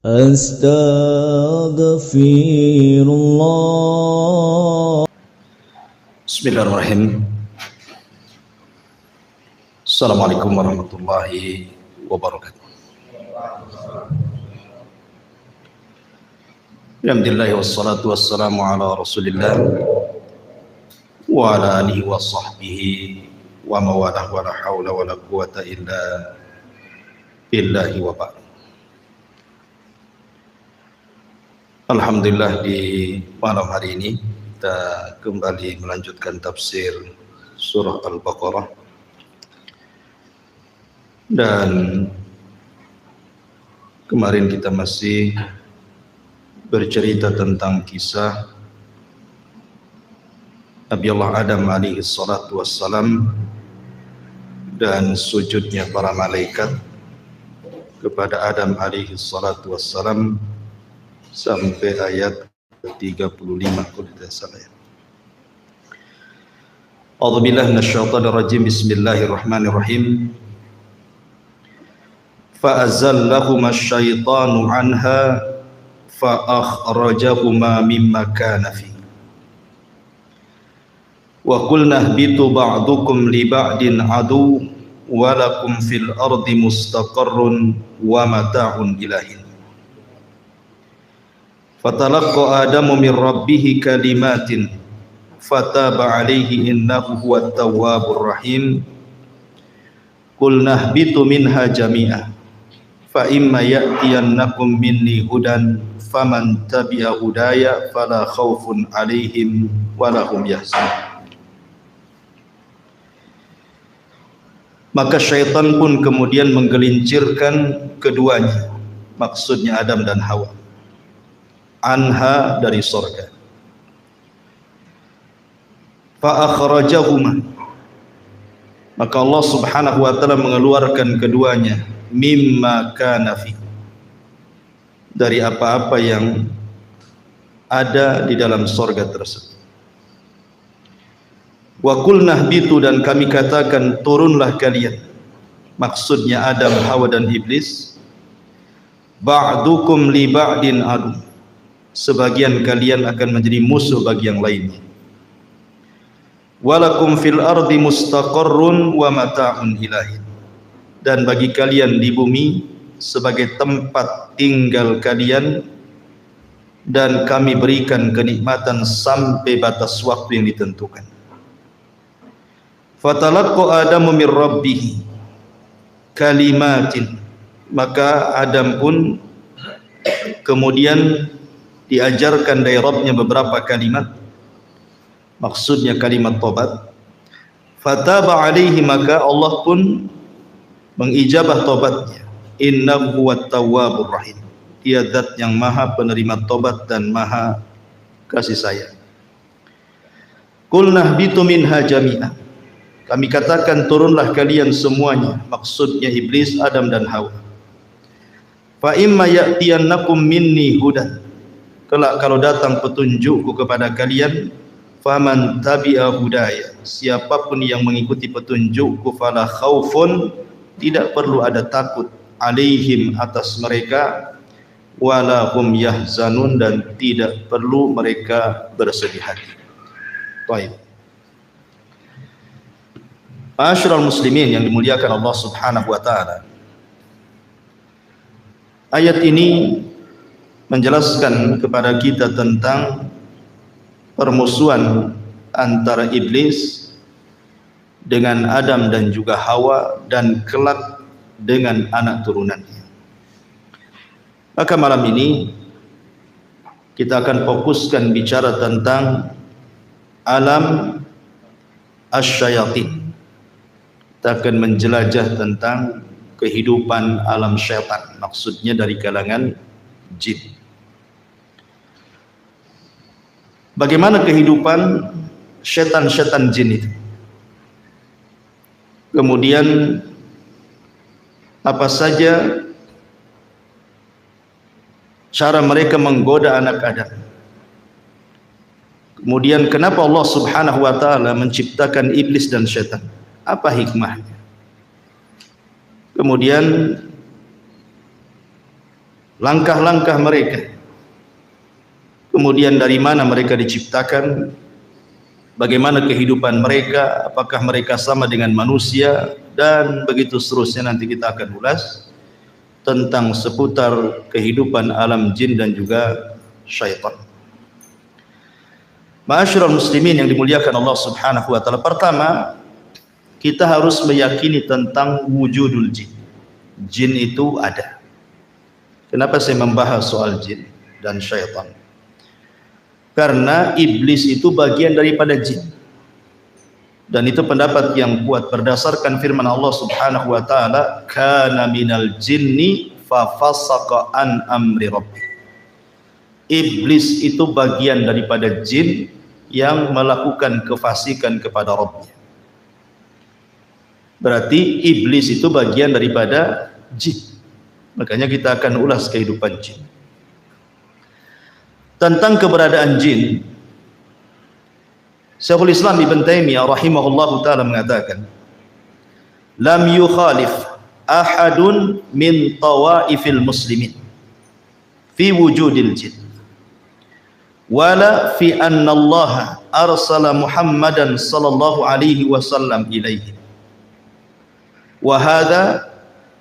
Astaghfirullah. Bismillahirrahmanirrahim. Assalamualaikum warahmatullahi wabarakatuh. Alhamdulillah wassalatu wassalamu ala Rasulillah wa ala alihi wa sahbihi wa mawalah wa la hawla wa la quwata illa billahi wa ba'd. Alhamdulillah, di malam hari ini kita kembali melanjutkan tafsir surah Al-Baqarah, dan kemarin kita masih bercerita tentang kisah Nabi Allah Adam alaihi salatu wassalam dan sujudnya para malaikat kepada Adam alaihi salatu wassalam sampai ayat 35 kalau tidak salah. A'udzubillahi minasyaitonir rajim. Bismillahirrahmanirrahim. Fa'azallahuma asyaitanu anha fa'akhrajahuma mimma kana fi. Wa qulna ihbitu ba'dukum li ba'din adu wa lakum fil ardi mustaqarrun wa mata'un ilahin. Fatalaqqa Adamu min rabbih kalimatin fataba alaihi innahu huwat tawwabur rahim. Qulna ihbitu minha jami'a fa imma ya'tiyannakum minni hudan faman tabi'a hudaya fala khaufun alaihim wala hum yahzanun. Maka syaitan pun kemudian menggelincirkan keduanya, maksudnya Adam dan Hawa, anha dari surga. Fa akhrajahuma, maka Allah Subhanahu wa taala mengeluarkan keduanya mimma kana fi, dari apa-apa yang ada di dalam surga tersebut. Wa qulna ihbitu, dan kami katakan turunlah kalian, maksudnya Adam, Hawa dan iblis. Ba'dukum li ba'din adu, sebagian kalian akan menjadi musuh bagi yang lainnya. Walakum fil ardi mustaqarrun wa mata'un ilahin, dan bagi kalian di bumi sebagai tempat tinggal kalian, dan kami berikan kenikmatan sampai batas waktu yang ditentukan. Fatalaqqa Adamu min rabbih kalimatin, maka Adam pun kemudian diajarkan dari Rabbnya beberapa kalimat, maksudnya kalimat tobat. Fataba alaihi, maka Allah pun mengijabah tobatnya. Innahu huwat tawwabur rahim, dia zat yang maha penerima tobat dan maha kasih sayang. Qulna ihbitu minha jami'an, kami katakan turunlah kalian semuanya, maksudnya iblis, Adam dan Hawa. Fa imma ya'tiyannakum minni hudan, kelak kalau datang petunjukku kepada kalian, faman tabi'a hudaya, siapapun yang mengikuti petunjukku, fala khaufun, tidak perlu ada takut, alaihim, atas mereka, wala hum yahzanun, dan tidak perlu mereka bersedih hati. Baik. Ma'asyiral muslimin yang dimuliakan Allah Subhanahu wa taala, ayat ini menjelaskan kepada kita tentang permusuhan antara iblis dengan Adam dan juga Hawa, dan kelak dengan anak turunannya. Maka malam ini kita akan fokuskan bicara tentang alam asyayatin. Kita akan menjelajah tentang kehidupan alam syaitan, maksudnya dari kalangan jin. Bagaimana kehidupan syaitan-syaitan jin itu? Kemudian apa saja cara mereka menggoda anak Adam? Kemudian kenapa Allah Subhanahu wa taala menciptakan iblis dan syaitan? Apa hikmahnya? Kemudian langkah-langkah mereka, kemudian dari mana mereka diciptakan, bagaimana kehidupan mereka, apakah mereka sama dengan manusia, dan begitu seterusnya. Nanti kita akan ulas tentang seputar kehidupan alam jin dan juga syaitan. Ma'asyiral muslimin yang dimuliakan Allah Subhanahu wa taala, pertama kita harus meyakini tentang wujudul jin. Jin itu ada. Kenapa saya membahas soal jin dan syaitan? Karena iblis itu bagian daripada jin. Dan itu pendapat yang kuat berdasarkan firman Allah Subhanahu wa taala, kana minal jinni fa fasaqa an amri rabbi. Iblis itu bagian daripada jin yang melakukan kefasikan kepada Rabbnya. Berarti iblis itu bagian daripada jin. Makanya kita akan ulas kehidupan jin. Tentang keberadaan jin, Syekhul Islam Ibn Taimiyah rahimahullahu taala mengatakan, lam yukhalif ahadun min tawaifil muslimin fi wujudil jin wala fi anna Allah arsala Muhammadan sallallahu alaihi wasallam ilaihi wa hadha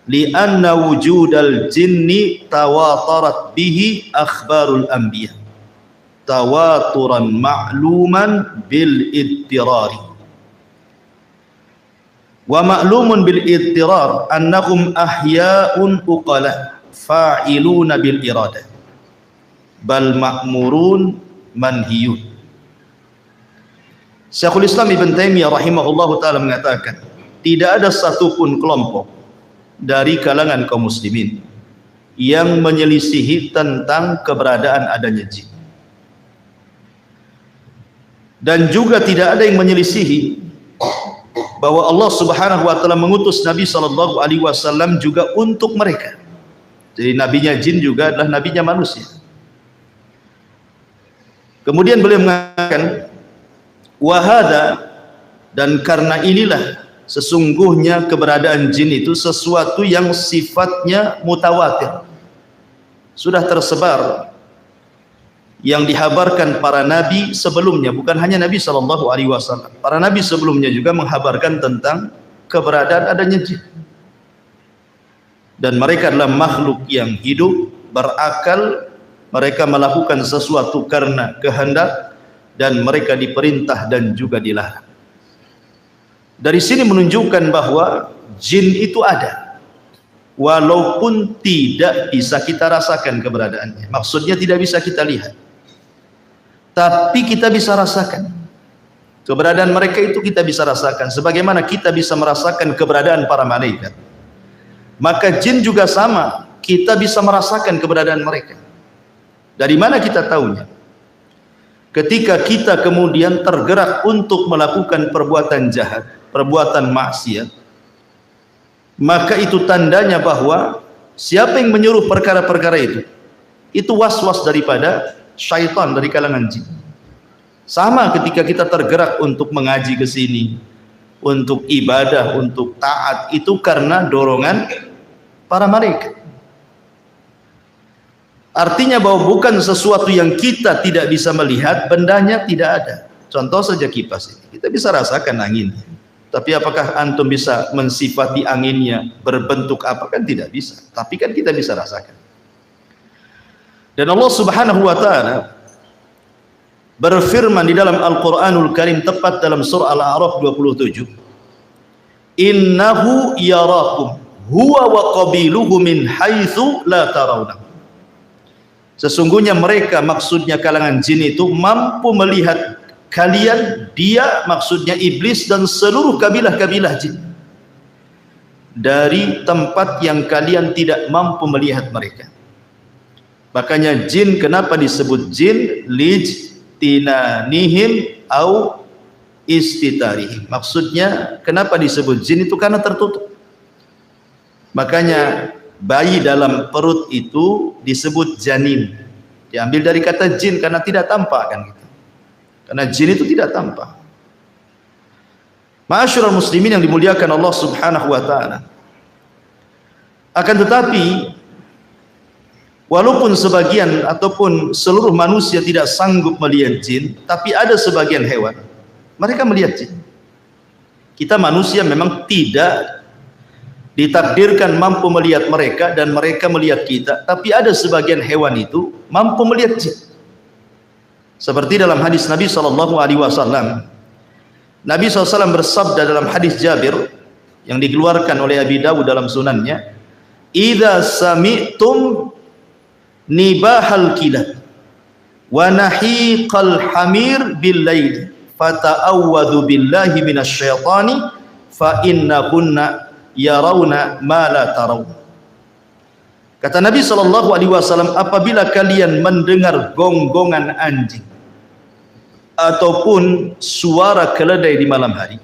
li anna wujudal jinni tawatarat bihi akhbarul anbiya tawaturan ma'luman bil ittirari wa ma'lumun bil ittirar annahum ahya'un uqala fa'iluna bil iradah bal ma'murun manhiyun. Syekhul Islam Ibn Taimiyah rahimahullahu taala mengatakan, tidak ada satupun kelompok dari kalangan kaum muslimin yang menyelisihi tentang keberadaan adanya jin. Dan juga tidak ada yang menyelisihi bahwa Allah Subhanahu wa taala mengutus Nabi sallallahu alaihi wasallam juga untuk mereka. Jadi nabinya jin juga adalah nabinya manusia. Kemudian beliau mengatakan, wahada, dan karena inilah sesungguhnya keberadaan jin itu sesuatu yang sifatnya mutawatir, sudah tersebar, yang dihabarkan para nabi sebelumnya, bukan hanya Nabi sallallahu alaihi wasallam. Para nabi sebelumnya juga menghabarkan tentang keberadaan adanya jin. Dan mereka adalah makhluk yang hidup, berakal, mereka melakukan sesuatu karena kehendak, dan mereka diperintah dan juga dilarang. Dari sini menunjukkan bahwa jin itu ada, walaupun tidak bisa kita rasakan keberadaannya. Maksudnya tidak bisa kita lihat, tapi kita bisa rasakan keberadaan mereka. Itu kita bisa rasakan sebagaimana kita bisa merasakan keberadaan para malaikat. Maka jin juga sama, kita bisa merasakan keberadaan mereka. Dari mana kita tahunya? Ketika kita kemudian tergerak untuk melakukan perbuatan jahat, perbuatan maksiat, maka itu tandanya bahwa siapa yang menyuruh perkara-perkara itu was-was daripada syaitan dari kalangan jin. Sama ketika kita tergerak untuk mengaji ke sini, untuk ibadah, untuk taat, itu karena dorongan para malaikat. Artinya bahwa bukan sesuatu yang kita tidak bisa melihat, bendanya tidak ada. Contoh saja kipas ini, kita bisa rasakan anginnya, tapi apakah antum bisa mensifati anginnya berbentuk apa? Kan tidak bisa, tapi kan kita bisa rasakan. Dan Allah Subhanahu wa taala berfirman di dalam Al-Qur'anul Karim, tepat dalam surah Al-A'raf 27, innahu yarakum huwa wa qabiluhu min haitsu la tarawna. Sesungguhnya mereka, maksudnya kalangan jin itu, mampu melihat kalian, dia maksudnya iblis dan seluruh kabilah-kabilah jin, dari tempat yang kalian tidak mampu melihat mereka. Makanya jin kenapa disebut jin? Lijtinanihim au istitarihim. Maksudnya kenapa disebut jin itu? Karena tertutup. Makanya bayi dalam perut itu disebut janin, diambil dari kata jin karena tidak tampak, kan gitu. Karena jin itu tidak tampak. Ma'asyiral muslimin yang dimuliakan Allah Subhanahu wa taala. Akan tetapi Walaupun sebagian ataupun seluruh manusia tidak sanggup melihat jin, tapi ada sebagian hewan mereka melihat jin. Kita manusia memang tidak ditakdirkan mampu melihat mereka dan mereka melihat kita, tapi ada sebagian hewan itu mampu melihat jin. Seperti dalam hadis Nabi SAW. Nabi SAW bersabda dalam hadis Jabir yang dikeluarkan oleh Abi Dawud dalam sunannya, "Idza sami'tum nibahal kilab wa nahiqal hamir bil lail fata'awwadhu billahi minasyaitani fa innakunna yarawna ma la tarawun." Kata Nabi SAW, apabila kalian mendengar gonggongan anjing ataupun suara keledai di malam hari,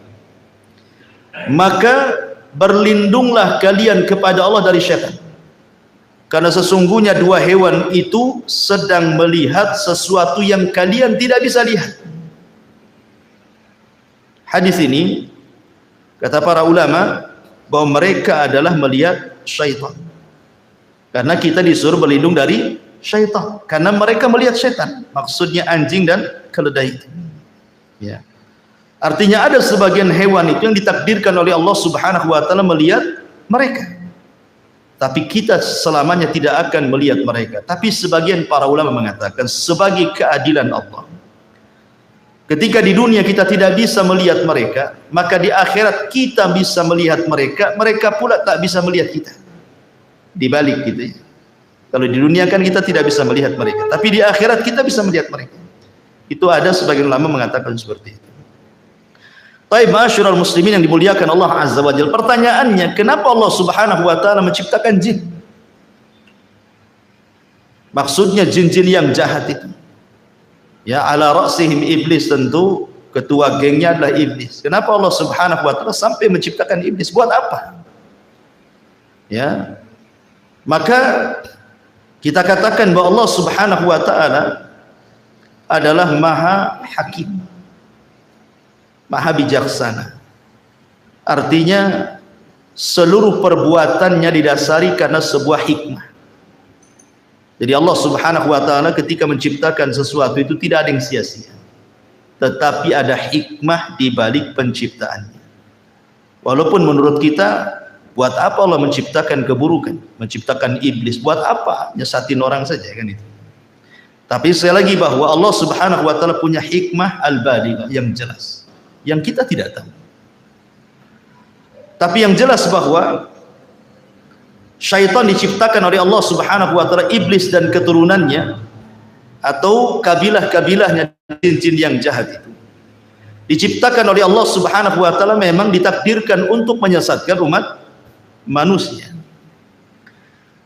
maka berlindunglah kalian kepada Allah dari syaitan, karena sesungguhnya dua hewan itu sedang melihat sesuatu yang kalian tidak bisa lihat. Hadis ini kata para ulama bahwa mereka adalah melihat syaitan, karena kita disuruh berlindung dari syaitan karena mereka melihat syaitan, maksudnya anjing dan keledai. Ya. Artinya ada sebagian hewan itu yang ditakdirkan oleh Allah Subhanahu wa taala melihat mereka. Tapi kita selamanya tidak akan melihat mereka. Tapi sebagian para ulama mengatakan sebagai keadilan Allah, ketika di dunia kita tidak bisa melihat mereka, maka di akhirat kita bisa melihat mereka, mereka pula tak bisa melihat kita. Dibalik gitu ya. Kalau di dunia kan kita tidak bisa melihat mereka, tapi di akhirat kita bisa melihat mereka. Itu ada sebagian ulama mengatakan seperti itu. Baik, ma'asyiral muslimin yang dimuliakan Allah Azza wa Jalla. Pertanyaannya, kenapa Allah Subhanahu wa taala menciptakan jin? Maksudnya jin-jin yang jahat itu. Ya, ala ra'sihim iblis, tentu ketua gengnya adalah iblis. Kenapa Allah Subhanahu wa taala sampai menciptakan iblis? Buat apa? Ya. Maka kita katakan bahwa Allah Subhanahu wa taala adalah Maha Hakim, Maha Bijaksana. Artinya seluruh perbuatannya didasari karena sebuah hikmah. Jadi Allah Subhanahu wa taala ketika menciptakan sesuatu itu tidak ada yang sia-sia, tetapi ada hikmah di balik penciptaannya. Walaupun menurut kita, buat apa Allah menciptakan keburukan, menciptakan iblis? Buat apa? Nyesatin orang saja kan itu. Tapi sekali lagi bahwa Allah Subhanahu wa taala punya hikmah al-balighah yang jelas, yang kita tidak tahu. Tapi yang jelas bahwa syaitan diciptakan oleh Allah Subhanahu wa taala, iblis dan keturunannya atau kabilah-kabilahnya jin-jin yang jahat itu diciptakan oleh Allah Subhanahu wa taala, memang ditakdirkan untuk menyesatkan umat manusia.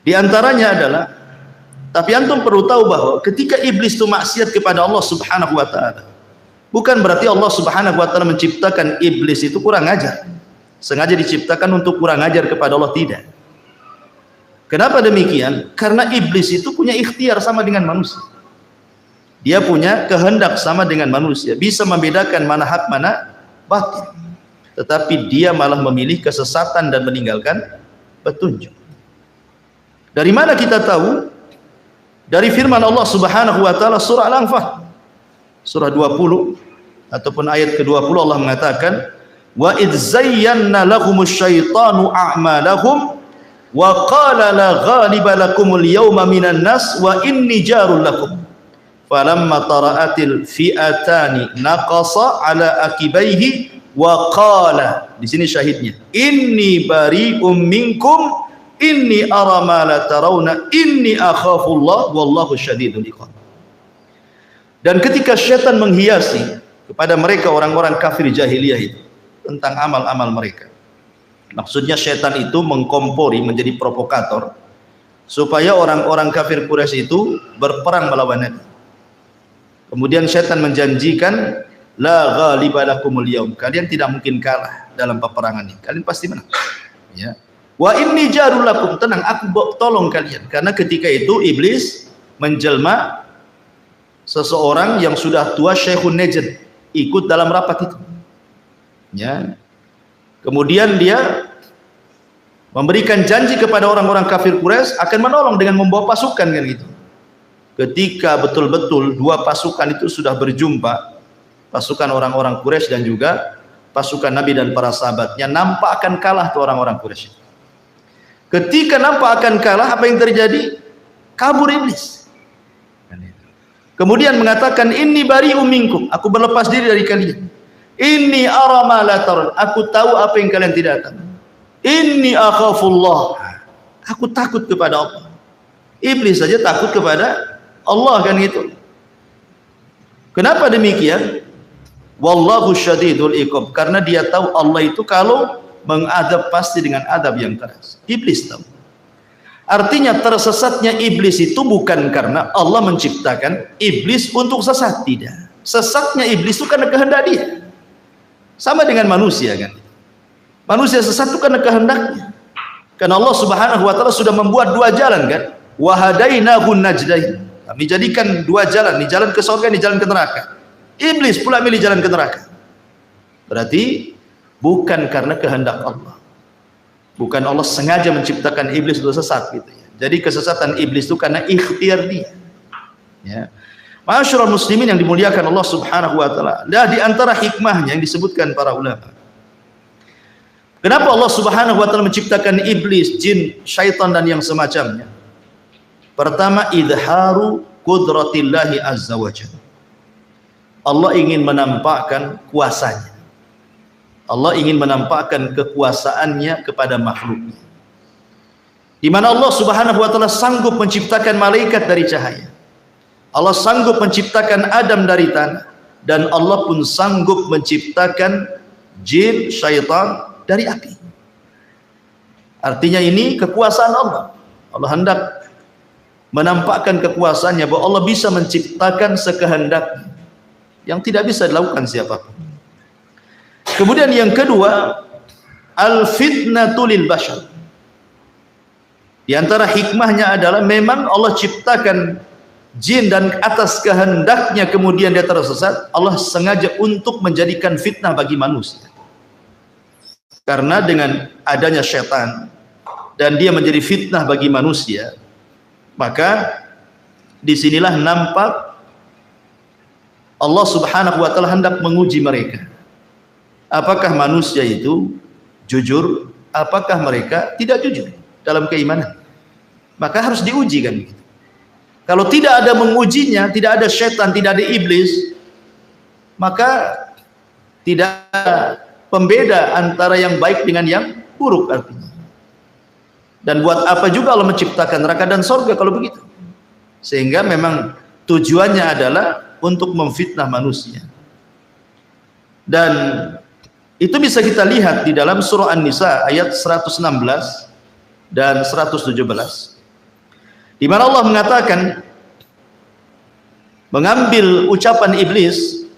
Di antaranya adalah, tapi antum perlu tahu bahwa ketika iblis itu maksiat kepada Allah Subhanahu wa taala, bukan berarti Allah Subhanahu wa taala menciptakan iblis itu kurang ajar, sengaja diciptakan untuk kurang ajar kepada Allah, tidak. Kenapa demikian? Karena iblis itu punya ikhtiar sama dengan manusia. Dia punya kehendak sama dengan manusia, bisa membedakan mana hak mana batil. Tetapi dia malah memilih kesesatan dan meninggalkan petunjuk. Dari mana kita tahu? Dari firman Allah Subhanahu wa taala surah Al-Anfal surah 20 ataupun ayat ke-20, Allah mengatakan, wa idz zayyana lahumusy syaitanu a'malahum wa qala la ghaliba lakumul yawma minan nas wa inni jarul lakum falamma tara'atil fi'atani naqasa ala akibaihi wa qala, di sini syahidnya, inni bari'um minkum inni ara ma la tarawna inni akhafullah wallahu syadidul iqab. Dan ketika syaitan menghiasi kepada mereka orang-orang kafir jahiliyah itu tentang amal-amal mereka, maksudnya syaitan itu mengkompori, menjadi provokator supaya orang-orang kafir Quraisy itu berperang melawan Nabi. Kemudian syaitan menjanjikan, la ghaliba lakumul yaum, kalian tidak mungkin kalah dalam peperangan ini, kalian pasti menang. Ya. Wa inni jarul lakum, tenang, aku tolong kalian. Karena ketika itu iblis menjelma seseorang yang sudah tua, Syekhun Najd, ikut dalam rapat itu. Ya. Kemudian dia memberikan janji kepada orang-orang kafir Quraisy akan menolong dengan membawa pasukan kan gitu. Ketika betul-betul dua pasukan itu sudah berjumpa, pasukan orang-orang Quraisy dan juga pasukan Nabi dan para sahabatnya, nampak akan kalah tuh orang-orang Quraisy. Ketika nampak akan kalah, apa yang terjadi? Kabur iblis. Kemudian mengatakan, inni bari'um minkum, aku berlepas diri dari kalian. Inni ara ma la tarun, aku tahu apa yang kalian tidak tahu. Inni akhafullah, aku takut kepada Allah. Iblis saja takut kepada Allah kan gitu. Kenapa demikian? Wallahu syadidul iqab, karena dia tahu Allah itu kalau mengadab pasti dengan adab yang keras. Iblis tahu. Artinya tersesatnya iblis itu bukan karena Allah menciptakan iblis untuk sesat, tidak. Sesatnya iblis itu karena kehendak dia. Sama dengan manusia kan. Manusia sesat itu karena kehendaknya. Karena Allah Subhanahu wa taala sudah membuat dua jalan kan. Wa hadainahun najdain. Kami jadikan dua jalan, ini jalan ke surga, ini jalan ke neraka. Iblis pula milih jalan ke neraka. Berarti bukan karena kehendak Allah. Bukan Allah sengaja menciptakan iblis untuk sesat gitu ya. Jadi kesesatan iblis itu karena ikhtiar dia. Ya. Ma'asyiral muslimin yang dimuliakan Allah Subhanahu wa taala. Dan di antara hikmahnya yang disebutkan para ulama. Kenapa Allah Subhanahu wa taala menciptakan iblis, jin, syaitan dan yang semacamnya? Pertama, idharu qudratillahi azza wa jalla. Allah ingin menampakkan kuasanya. Allah ingin menampakkan kekuasaannya kepada makhluknya. Di mana Allah Subhanahu wa taala sanggup menciptakan malaikat dari cahaya. Allah sanggup menciptakan Adam dari tanah, dan Allah pun sanggup menciptakan jin, syaitan dari api. Artinya ini kekuasaan Allah. Allah hendak menampakkan kekuasaannya bahwa Allah bisa menciptakan sekehendaknya yang tidak bisa dilakukan siapapun. Kemudian yang kedua, al-fitnatu lil bashar. Di antara hikmahnya adalah memang Allah ciptakan jin dan atas kehendaknya kemudian dia tersesat, Allah sengaja untuk menjadikan fitnah bagi manusia. Karena dengan adanya syaitan dan dia menjadi fitnah bagi manusia, maka disinilah nampak Allah Subhanahu wa taala hendak menguji mereka. Apakah manusia itu jujur? Apakah mereka tidak jujur dalam keimanan? Maka harus diuji kan. Kalau tidak ada mengujinya, tidak ada syaitan, tidak ada iblis, maka tidak ada pembeda antara yang baik dengan yang buruk artinya. Dan buat apa juga Allah menciptakan neraka dan surga kalau begitu? Sehingga memang tujuannya adalah untuk memfitnah manusia. Dan itu bisa kita lihat di dalam surah An-Nisa ayat 116 dan 117. Di mana Allah mengatakan, mengambil ucapan iblis,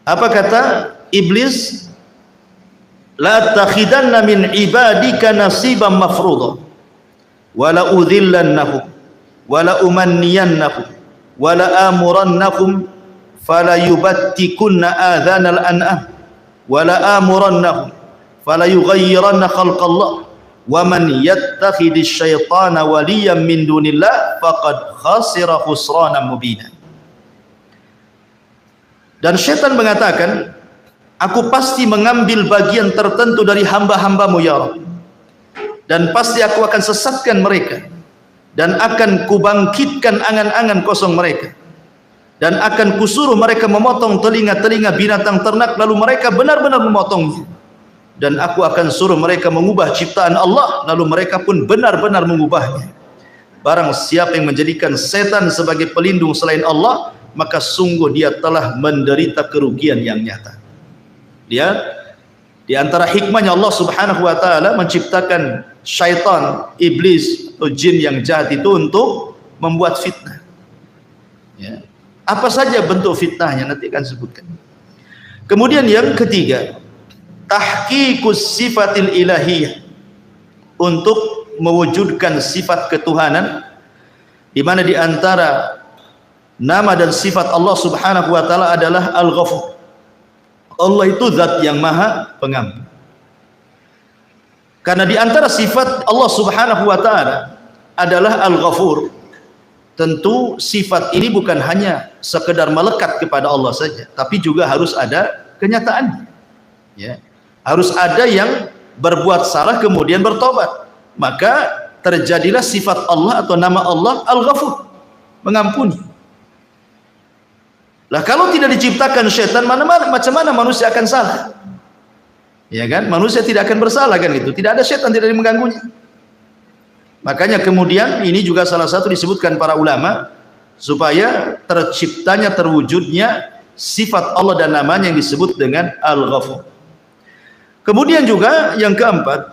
apa kata iblis? La takhidanna min ibadika nasiban mafruḍa wa la udhillannahum wa la umanniyannahum wa la amurannahum fala yubattikunna adhanal an'am wa la amurannahum fala yughayyiranna khalqallah wa man yattakhidhish syaitana waliyan min dunillah faqad khasira khusranan mubina. Dan syaitan mengatakan, aku pasti mengambil bagian tertentu dari hamba-hambamu ya Rabb, dan pasti aku akan sesatkan mereka, dan akan kubangkitkan angan-angan kosong mereka, dan akan kusuruh mereka memotong telinga-telinga binatang ternak, lalu mereka benar-benar memotongnya, dan aku akan suruh mereka mengubah ciptaan Allah, lalu mereka pun benar-benar mengubahnya. Barang siapa yang menjadikan setan sebagai pelindung selain Allah, maka sungguh dia telah menderita kerugian yang nyata. Dia di antara hikmahnya Allah Subhanahu wa taala menciptakan syaitan, iblis atau jin yang jahat itu untuk membuat fitnah. Ya. Apa saja bentuk fitnahnya nanti akan sebutkan. Kemudian yang ketiga, tahqiqus sifatil ilahiyah, untuk mewujudkan sifat ketuhanan, di mana di antara nama dan sifat Allah Subhanahu wa taala adalah Al-Ghafur. Allah itu zat yang maha pengampun. Karena di antara sifat Allah Subhanahu wa taala adalah Al-Ghafur. Tentu sifat ini bukan hanya sekedar melekat kepada Allah saja, tapi juga harus ada kenyataannya. Ya. Harus ada yang berbuat salah kemudian bertobat. Maka terjadilah sifat Allah atau nama Allah Al-Ghafur, mengampuni. Lah kalau tidak diciptakan syaitan, macam mana manusia akan salah? Ya kan? Manusia tidak akan bersalah kan gitu. Tidak ada syaitan, tidak mengganggunya. Makanya kemudian ini juga salah satu disebutkan para ulama supaya terciptanya, terwujudnya sifat Allah dan namanya yang disebut dengan Al-Ghafur. Kemudian juga yang keempat,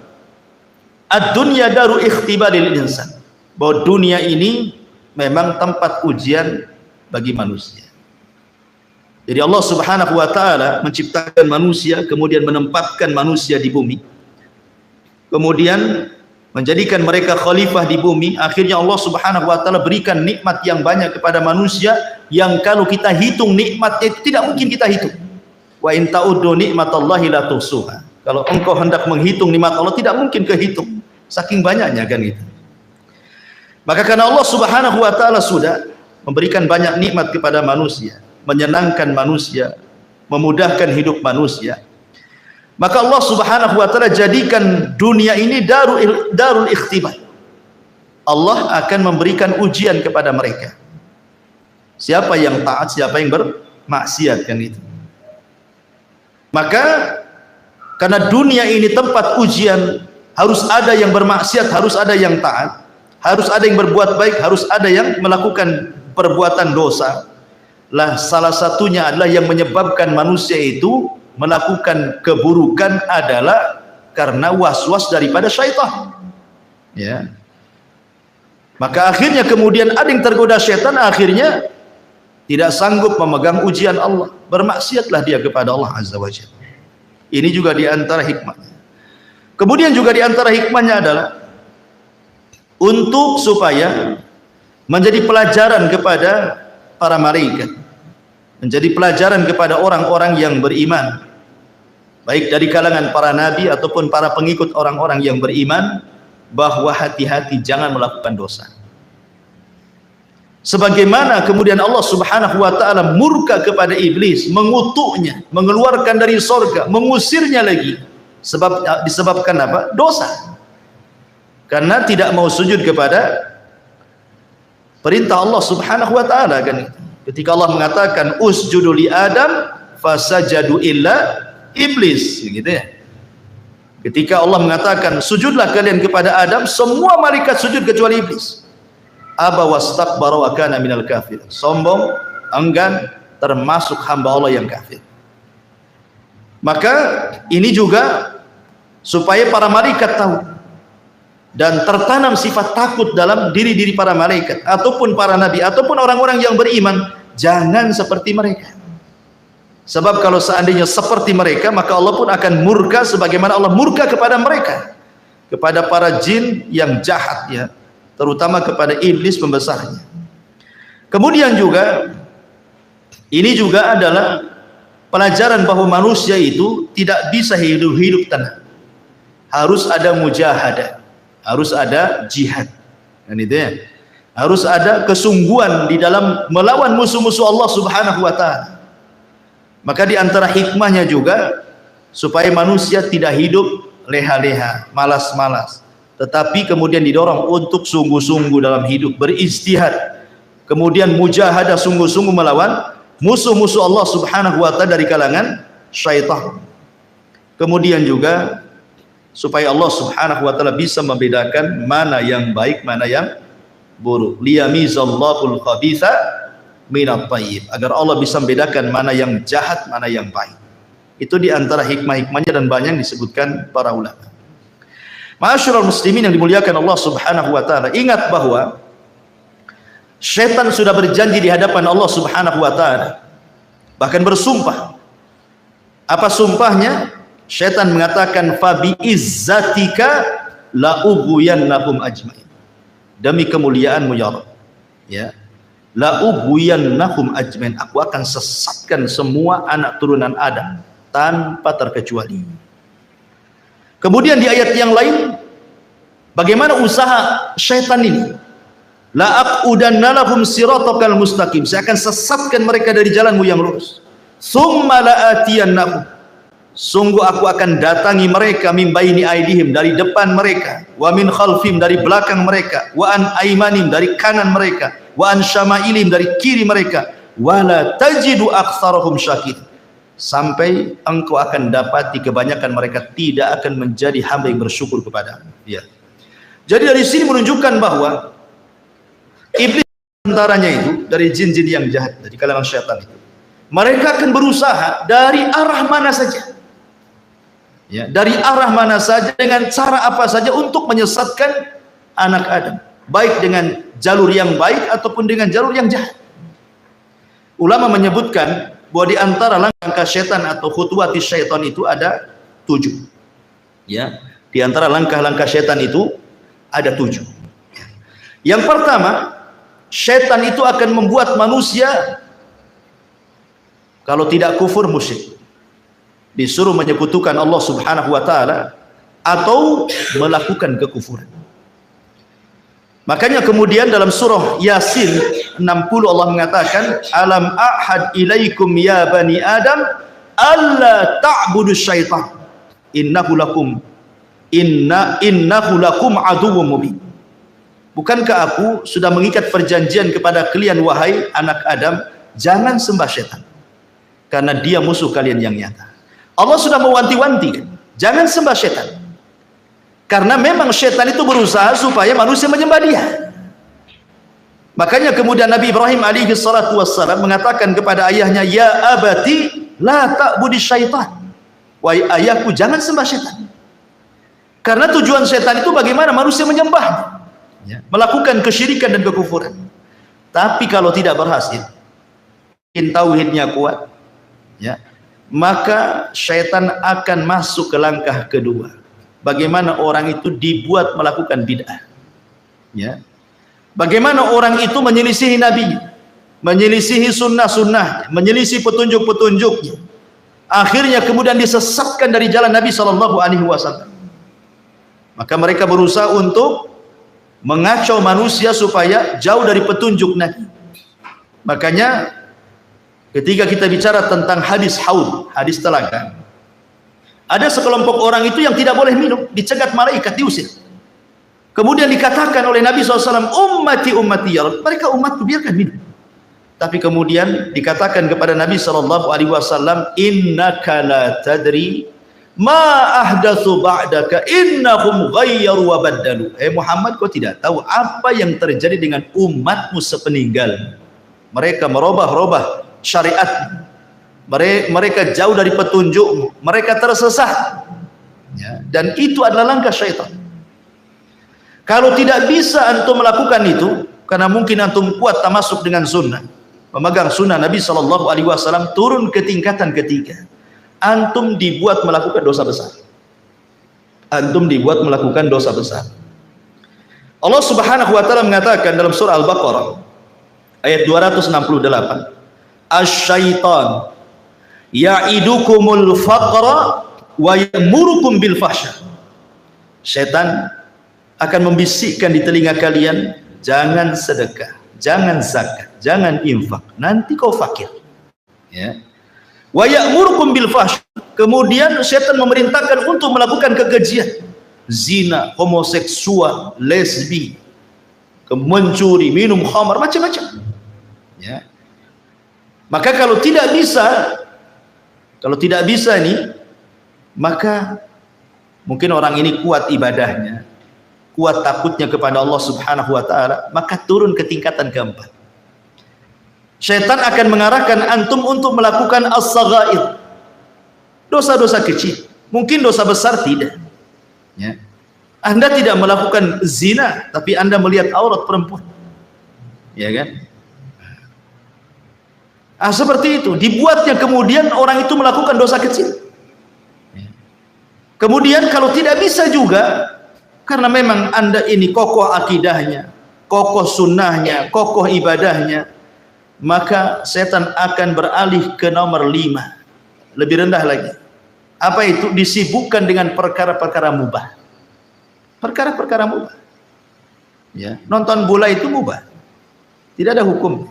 ad-dunya daru ikhtibaril insan. Bahwa dunia ini memang tempat ujian bagi manusia. Jadi Allah Subhanahu wa taala menciptakan manusia, kemudian menempatkan manusia di bumi. Kemudian menjadikan mereka khalifah di bumi. Akhirnya Allah Subhanahu wa taala berikan nikmat yang banyak kepada manusia yang kalau kita hitung nikmatnya itu tidak mungkin kita hitung. Wa in ta'uddu nikmatallahi la tuhsuha. Kalau engkau hendak menghitung nikmat Allah tidak mungkin kehitung. Saking banyaknya kan itu. Maka karena Allah Subhanahu wa taala sudah memberikan banyak nikmat kepada manusia, menyenangkan manusia, memudahkan hidup manusia, maka Allah Subhanahu wa taala jadikan dunia ini darul ikhtibar. Allah akan memberikan ujian kepada mereka. Siapa yang taat, siapa yang bermaksiat kan itu. Maka karena dunia ini tempat ujian, harus ada yang bermaksiat, harus ada yang taat, harus ada yang berbuat baik, harus ada yang melakukan perbuatan dosa. Lah salah satunya adalah yang menyebabkan manusia itu melakukan keburukan adalah karena was-was daripada syaitan. Ya. Maka akhirnya kemudian ada yang tergoda syaitan, akhirnya tidak sanggup memegang ujian Allah, bermaksiatlah dia kepada Allah Azza wa Jalla. Ini juga di antara hikmahnya. Kemudian juga di antara hikmahnya adalah untuk supaya menjadi pelajaran kepada para malaikat, menjadi pelajaran kepada orang-orang yang beriman, baik dari kalangan para nabi ataupun para pengikut orang-orang yang beriman, bahwa hati-hati jangan melakukan dosa. Sebagaimana kemudian Allah Subhanahu wa taala murka kepada iblis, mengutuknya, mengeluarkan dari surga, mengusirnya lagi, disebabkan apa? Dosa. Karena tidak mau sujud kepada perintah Allah Subhanahu wa taala kan. Ketika Allah mengatakan usjudu li Adam fasajadu illa iblis, gitu ya. Ketika Allah mengatakan sujudlah kalian kepada Adam, semua malaikat sujud kecuali iblis. Aba wastakbara wa kana minal kafir. Sombong, enggan, termasuk hamba Allah yang kafir. Maka ini juga supaya para malaikat tahu dan tertanam sifat takut dalam diri-diri para malaikat ataupun para nabi ataupun orang-orang yang beriman, jangan seperti mereka. Sebab kalau seandainya seperti mereka, maka Allah pun akan murka sebagaimana Allah murka kepada mereka, kepada para jin yang jahat ya, terutama kepada iblis pembesarnya. Kemudian juga ini juga adalah pelajaran bahwa manusia itu tidak bisa hidup tenang. Harus ada mujahadah, harus ada jihad. Dan itu ya. Harus ada kesungguhan di dalam melawan musuh-musuh Allah Subhanahu wa taala. Maka di antara hikmahnya juga supaya manusia tidak hidup leha-leha, malas-malas, tetapi kemudian didorong untuk sungguh-sungguh dalam hidup, beristihad, kemudian mujahadah sungguh-sungguh melawan musuh-musuh Allah Subhanahu wa taala dari kalangan syaitan. Kemudian juga supaya Allah Subhanahu wa taala bisa membedakan mana yang baik, mana yang buruk. Liyamizallahul khabitha minat tayyib, agar Allah bisa membedakan mana yang jahat, mana yang baik. Itu di antara hikmah-hikmahnya dan banyak disebutkan para ulama. Ma'asyiral muslimin yang dimuliakan Allah Subhanahu wa taala, ingat bahwa syaitan sudah berjanji di hadapan Allah Subhanahu wa taala, bahkan bersumpah. Apa sumpahnya? Syaitan mengatakan fabi izzatika la ughwiyannahum ajmain. Demi kemuliaanmu ya Rabb, ya, la ughwiyannahum ajmain, aku akan sesatkan semua anak turunan Adam tanpa terkecuali. Kemudian di ayat yang lain, bagaimana usaha syaitan ini? La aqudanna lahum siratakal mustaqim. Saya akan sesatkan mereka dari jalanmu yang lurus. Tsumma la'atiyannahum. Sungguh aku akan datangi mereka min baini aidihim, dari depan mereka, wa min khalfihim, dari belakang mereka, wa an aimanim, dari kanan mereka, wa an syamailim, dari kiri mereka, wa la tajidu aktsarahum syakir. Sampai engkau akan dapati kebanyakan mereka tidak akan menjadi hamba yang bersyukur kepada-Mu. Ya. Jadi dari sini menunjukkan bahwa iblis antaranya itu dari jin-jin yang jahat, dari kalangan syaitan itu, mereka akan berusaha dari arah mana saja. Ya, dari arah mana saja, dengan cara apa saja untuk menyesatkan anak Adam, baik dengan jalur yang baik ataupun dengan jalur yang jahat. Ulama menyebutkan bahwa di antara langkah syaitan atau khutuwati syaitan itu ada 7. Ya, di antara langkah-langkah syaitan itu ada 7. Yang pertama, syaitan itu akan membuat manusia kalau tidak kufur musyrik, disuruh menyekutukan Allah Subhanahu wa taala atau melakukan kekufuran. Makanya kemudian dalam surah Yasin 60 Allah mengatakan, alam ahad ilaikum ya bani adam alla ta'budu syaitan innahu lakum aduwwum mubin. Bukankah aku sudah mengikat perjanjian kepada kalian wahai anak Adam, jangan sembah syaitan karena dia musuh kalian yang nyata. Allah sudah mewanti-wanti, jangan sembah syaitan. Karena memang syaitan itu berusaha supaya manusia menyembah dia. Makanya kemudian Nabi Ibrahim alaihi salatu wassalam mengatakan kepada ayahnya, ya abati la ta'budi syaitan. Wahai ayahku, jangan sembah syaitan. Karena tujuan syaitan itu bagaimana manusia menyembah, ya, melakukan kesyirikan dan kekufuran. Tapi kalau tidak berhasil, tauhidnya kuat, ya, maka syaitan akan masuk ke langkah kedua. Bagaimana orang itu dibuat melakukan bid'ah, ya. Bagaimana orang itu menyelisihi Nabi, menyelisihi sunnah-sunnah, menyelisihi petunjuk-petunjuknya. Akhirnya kemudian disesatkan dari jalan Nabi SAW. Maka mereka berusaha untuk mengacau manusia supaya jauh dari petunjuk Nabi. Makanya ketika kita bicara tentang hadis haud, hadis telaga, ada sekelompok orang itu yang tidak boleh minum, dicegat malaikat, diusir. Kemudian dikatakan oleh Nabi SAW, ummati ummati ya Rabb, mereka umatku, biarkan minum. Tapi kemudian dikatakan kepada Nabi SAW, innaka la tadri ma ahdatsu ba'daka innahum ghayyaru wa baddalu. Muhammad, kau tidak tahu apa yang terjadi dengan umatmu sepeninggal. Mereka merubah-rubah syariat, mereka jauh dari petunjuk, mereka tersesat, ya, dan itu adalah langkah syaitan. Kalau tidak bisa antum melakukan itu, karena mungkin antum kuat tamasuk dengan sunnah, memegang sunnah Nabi SAW, turun ke tingkatan ketiga, antum dibuat melakukan dosa besar. Antum dibuat melakukan dosa besar. Allah Subhanahu wa taala mengatakan dalam surah Al-Baqarah ayat 268, asy-syaitan ya'idukumul faqra wa ya'murukum bil fahsya. Syaitan akan membisikkan di telinga kalian, jangan sedekah, jangan zakat, jangan infak, nanti kau fakir, ya. Wa ya'murukum bil fahsya. Kemudian syaitan memerintahkan untuk melakukan kekejian, zina, homoseksual, lesbi, mencuri, minum khamar, macam-macam, ya. Maka kalau tidak bisa nih, maka mungkin orang ini kuat ibadahnya, kuat takutnya kepada Allah Subhanahu wa taala, maka turun ke tingkatan keempat. Syaitan akan mengarahkan antum untuk melakukan as-saghair, dosa-dosa kecil. Mungkin dosa besar tidak, ya. Anda tidak melakukan zina, tapi Anda melihat aurat perempuan, ya kan? Seperti itu dibuatnya, kemudian orang itu melakukan dosa kecil. Kemudian kalau tidak bisa juga, karena memang Anda ini kokoh akidahnya, kokoh sunnahnya, kokoh ibadahnya, maka setan akan beralih ke nomor 5, lebih rendah lagi. Apa itu? Disibukkan dengan perkara-perkara mubah. Perkara-perkara mubah. Ya, nonton bola itu mubah. Tidak ada hukum.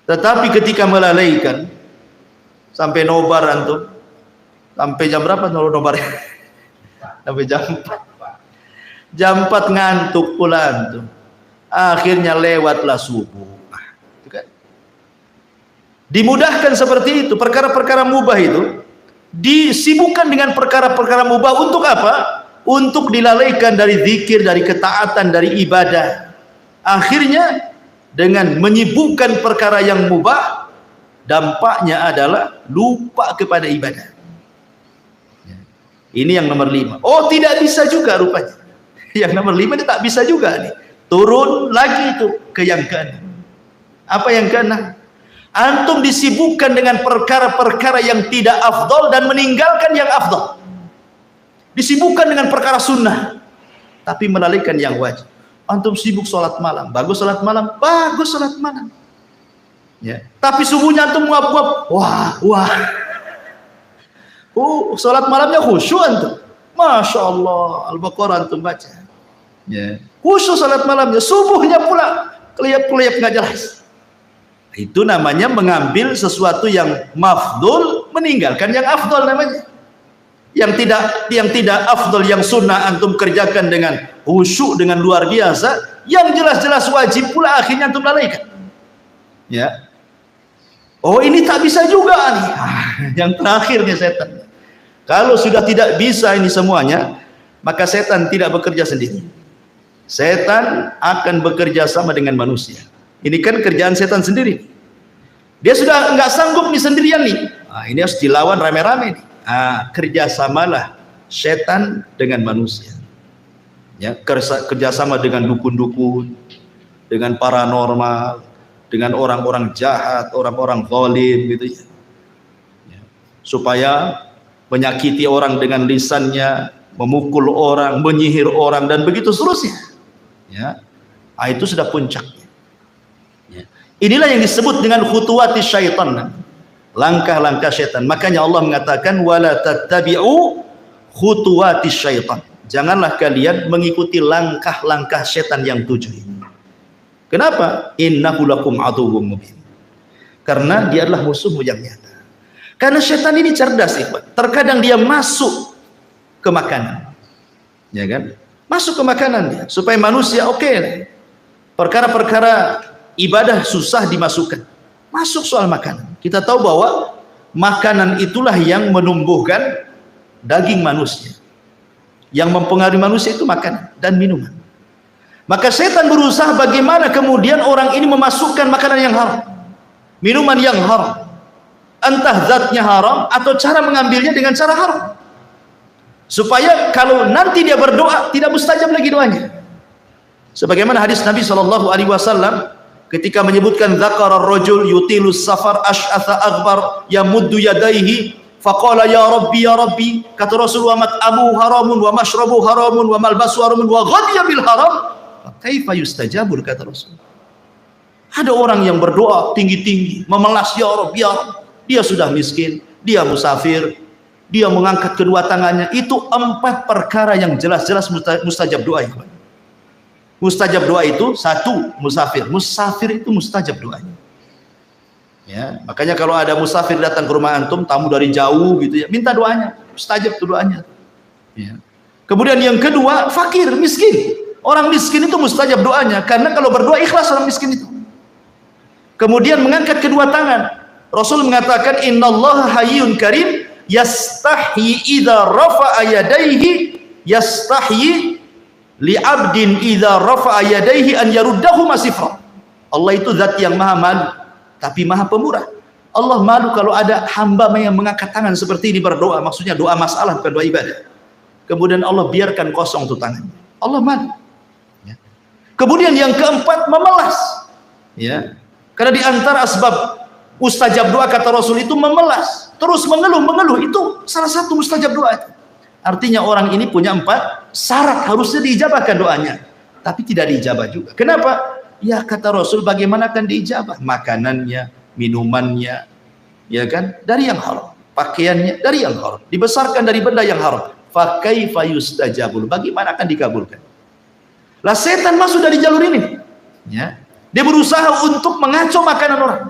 Tetapi ketika melalaikan sampai nobar antum, sampai jam berapa nobar? Sampai jam 4. Jam 4 ngantuk pula antum. Akhirnya lewatlah subuh. Itu kan. Dimudahkan seperti itu. Perkara-perkara mubah itu disibukkan dengan perkara-perkara mubah untuk apa? Untuk dilalaikan dari zikir, dari ketaatan, dari ibadah. Akhirnya dengan menyibukkan perkara yang mubah, dampaknya adalah lupa kepada ibadah. Ini yang nomor 5. Oh, tidak bisa juga rupanya. Yang nomor 5 ini tak bisa juga nih. Turun lagi itu ke yang ke-6. Apa yang ke-6? Antum disibukkan dengan perkara-perkara yang tidak afdol dan meninggalkan yang afdol. Disibukkan dengan perkara sunnah, tapi melalaikan yang wajib. Antum sibuk sholat malam, bagus sholat malam, bagus sholat malam. Ya. Tapi subuhnya antum nguap-nguap, wah. Sholat malamnya khusyuk antum. Masya Allah, Al-Baqarah antum baca. Ya. Khusyuk sholat malamnya, subuhnya pula kelihap-kelihap nggak jelas. Itu namanya mengambil sesuatu yang mafdul, meninggalkan yang afdol namanya. Yang tidak afdol, yang sunnah antum kerjakan dengan khusyuk, dengan luar biasa, yang jelas-jelas wajib pula akhirnya antum lalaikan. Ya. Oh, ini tak bisa juga nih. Yang terakhir nih setan. Kalau sudah tidak bisa ini semuanya, maka setan tidak bekerja sendiri. Setan akan bekerja sama dengan manusia. Ini kan kerjaan setan sendiri. Dia sudah nggak sanggup nih sendirian nih. Nah, ini harus dilawan rame-rame nih. Kerjasamalah setan dengan manusia. Ya, kerjasama dengan dukun-dukun, dengan paranormal, dengan orang-orang jahat, orang-orang zalim gitu ya. Supaya menyakiti orang dengan lisannya, memukul orang, menyihir orang, dan begitu seterusnya. Ya, itu sudah puncaknya. Ya. Inilah yang disebut dengan khutuwati syaitan, langkah-langkah syaitan. Makanya Allah mengatakan wala tattabi'u khutuwati syaitan. Janganlah kalian mengikuti langkah-langkah syaitan yang 7 ini. Kenapa? Innahu lakum aduwwum mubin. Karena dia adalah musuhmu yang nyata. Karena syaitan ini cerdas, ikhwan. Terkadang dia masuk ke makanan. Ya kan? Masuk ke makanan dia supaya manusia perkara-perkara ibadah susah dimasukkan. Masuk soal makanan. Kita tahu bahwa makanan itulah yang menumbuhkan daging manusia. Yang mempengaruhi manusia itu makanan dan minuman. Maka setan berusaha bagaimana kemudian orang ini memasukkan makanan yang haram, minuman yang haram, entah zatnya haram atau cara mengambilnya dengan cara haram, supaya kalau nanti dia berdoa tidak mustajab lagi doanya. Sebagaimana hadis Nabi SAW ketika menyebutkan dzakara ar-rajul yutilus safar asy'atha aghbar yamuddu yadayhi faqala ya rabbi, kata Rasulullah, mat'amu haramun wa mashrabu haramun wa malbasu haramun wa ghadiya bil haram, kaifa yustajabul, kata Rasul. Ada orang yang berdoa tinggi-tinggi, memelas, ya Rabb, ya Rabb. Dia sudah miskin, dia musafir, dia mengangkat kedua tangannya. Itu 4 perkara yang jelas-jelas mustajab doa. Mustajab doa itu 1, musafir. Musafir itu mustajab doanya. Ya, makanya kalau ada musafir datang ke rumah antum, tamu dari jauh gitu ya, minta doanya, mustajab tuh doanya. Ya. Kemudian yang kedua, fakir, miskin. Orang miskin itu mustajab doanya, karena kalau berdoa ikhlas orang miskin itu. Kemudian mengangkat kedua tangan. Rasul mengatakan innallaha hayyun karim yastahyi idza rafa'a yadayhi yastahyi li 'abdin idza rafa'a yadayhi an yaruddahu masifra. Allah itu zat yang maha malu tapi maha pemurah. Allah malu kalau ada hamba yang mengangkat tangan seperti ini berdoa, maksudnya doa masalah bukan doa ibadah. Kemudian Allah biarkan kosong tuh tangan. Allah malu. Ya. Kemudian yang keempat, memelas. Ya. Karena di antara asbab mustajab doa kata Rasul itu memelas, terus mengeluh, itu salah satu mustajab doa. Artinya orang ini punya 4 syarat harusnya diijabahkan doanya, tapi tidak diijabah juga. Kenapa? Ya kata Rasul, bagaimana akan diijabah? Makanannya, minumannya, ya kan, dari yang haram. pakaiannya dari yang haram, dibesarkan dari benda yang haram. Fa kaifa yustajabul, bagaimana akan dikabulkan? Lah setan masuk dari jalur ini. Ya. Dia berusaha untuk mengacau makanan orang.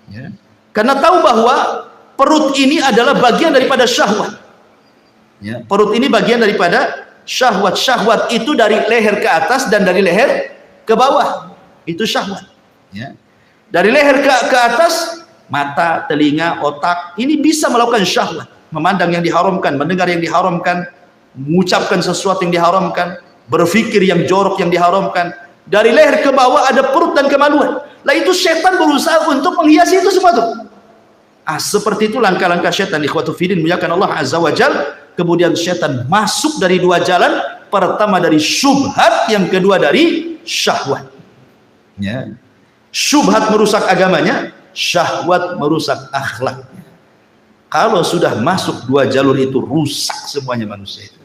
Ya. Karena tahu bahwa perut ini adalah bagian daripada syahwat. Ya. Perut ini bagian daripada syahwat. Syahwat itu dari leher ke atas dan dari leher ke bawah. Itu syahwat. Ya. Dari leher ke atas, mata, telinga, otak, ini bisa melakukan syahwat. Memandang yang diharamkan, mendengar yang diharamkan, mengucapkan sesuatu yang diharamkan, berpikir yang jorok yang diharamkan. Dari leher ke bawah ada perut dan kemaluan. Lah itu setan berusaha untuk menghiasi itu semua tuh. Seperti itu langkah-langkah setan. Ikhwatu fiddin, muliakan Allah Azza wa Jal. Kemudian setan masuk dari dua jalan. Pertama dari syubhat, yang kedua dari syahwat. Ya. Syubhat merusak agamanya, syahwat merusak akhlaknya. Kalau sudah masuk dua jalur itu, rusak semuanya manusia itu.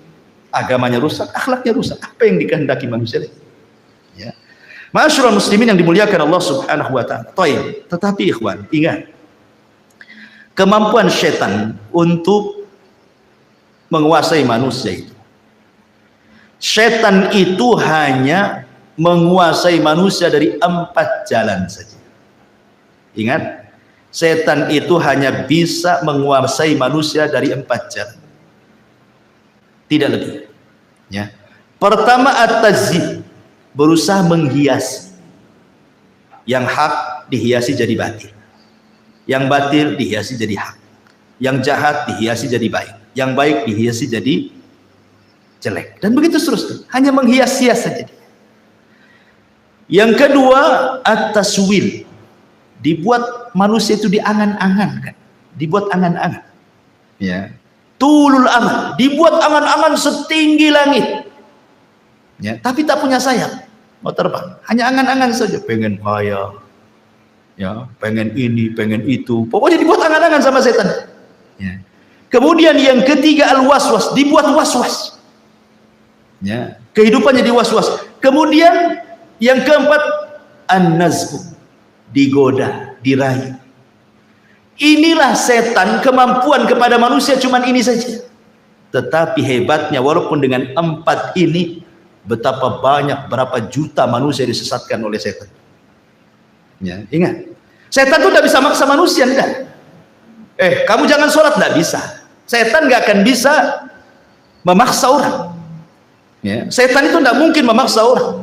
Agamanya rusak, akhlaknya rusak. Apa yang dikehendaki manusia itu? Ya. Ma'asyiral muslimin yang dimuliakan Allah Subhanahu wa taala. Tetapi ikhwan, ingat, kemampuan setan untuk menguasai manusia itu. Setan itu hanya menguasai manusia dari 4 jalan saja. Ingat, setan itu hanya bisa menguasai manusia dari 4 jalan. Tidak lebih. Ya. Pertama, at-tazyib, berusaha menghias. Yang hak dihiasi jadi batil. Yang batil dihiasi jadi hak. Yang jahat dihiasi jadi baik. Yang baik dihiasi jadi jelek. Dan begitu seterusnya. Hanya menghias-hias saja. Yang kedua, at-taswil. Dibuat manusia itu diangan-angankan. Dibuat angan-angan. Ya. Tulul amal. Dibuat angan-angan setinggi langit. Ya, tapi tak punya sayap, mau terbang, hanya angan-angan saja, pengen kaya, ya, pengen ini, pengen itu, pokoknya dibuat angan-angan sama setan. Ya. Kemudian yang ketiga, al-waswas, dibuat waswas, ya, kehidupannya diwaswas. Kemudian yang keempat, an-nazbu, digoda, dirayu. Inilah setan, kemampuan kepada manusia cuman ini saja. Tetapi hebatnya, walaupun dengan 4 ini, betapa banyak, berapa juta manusia disesatkan oleh setan. Ya, ingat, setan itu tidak bisa maksa manusia, enggak. Kamu jangan sholat, tidak bisa. Setan nggak akan bisa memaksa orang. Ya, setan itu tidak mungkin memaksa orang.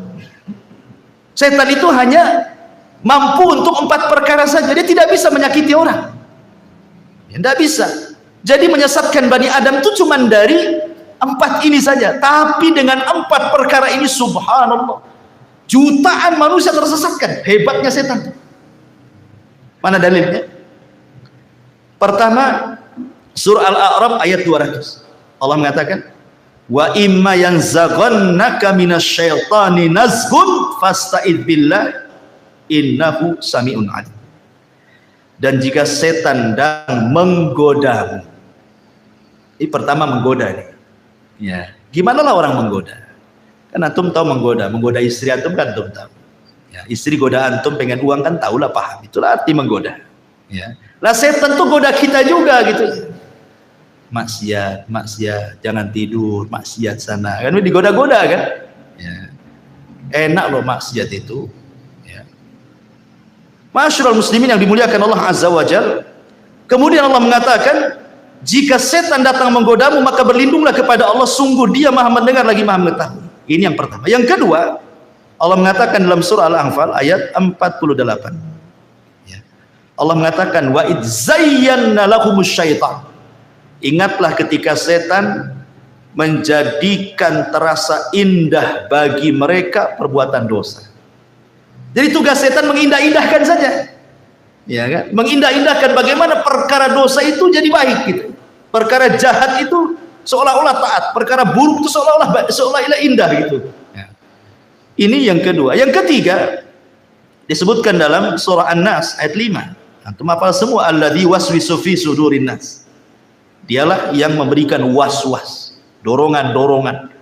Setan itu hanya mampu untuk 4 perkara saja. Dia tidak bisa menyakiti orang. Ya, tidak bisa. Jadi menyesatkan Bani Adam itu cuma dari 4 ini saja, tapi dengan 4 perkara ini, subhanallah, jutaan manusia tersesatkan. Hebatnya setan. Mana dalilnya? Pertama, surah Al-A'raf ayat 200. Allah mengatakan, wa imma yanzaghannaka minasyaitani nazghun fasta'id billah innahu sami'un alim. Dan jika setan dan menggodamu, ini pertama menggoda nih. Ya, gimana lah orang menggoda? Kan antum tahu menggoda istri antum kan antum tahu. Ya, istri goda antum pengen uang kan tahulah, paham. Itulah arti menggoda. Ya. Lah setan tuh goda kita juga gitu. Maksiat, jangan tidur, maksiat sana. Kan digoda-goda kan? Ya. Enak loh maksiat itu. Ya. Ma'asyiral muslimin yang dimuliakan Allah Azza wa Jalla. Kemudian Allah mengatakan, jika setan datang menggodamu, maka berlindunglah kepada Allah, sungguh Dia Maha mendengar lagi Maha mengetahui. Ini yang pertama. Yang kedua, Allah mengatakan dalam surah Al-Anfal ayat 48. Ya. Allah mengatakan, wa idz zayyana lahumus syaitan. Ingatlah ketika setan menjadikan terasa indah bagi mereka perbuatan dosa. Jadi tugas setan mengindah-indahkan saja. Ya kan? Mengindah-indahkan bagaimana perkara dosa itu jadi baik gitu. Perkara jahat itu seolah-olah taat, perkara buruk itu seolah-olah indah gitu. Ya. Ini yang kedua. Yang ketiga disebutkan dalam surah An-Nas ayat 5. Antum hafal semua, alladzi waswisu fi sudurin nas. Dialah yang memberikan was-was, dorongan-dorongan,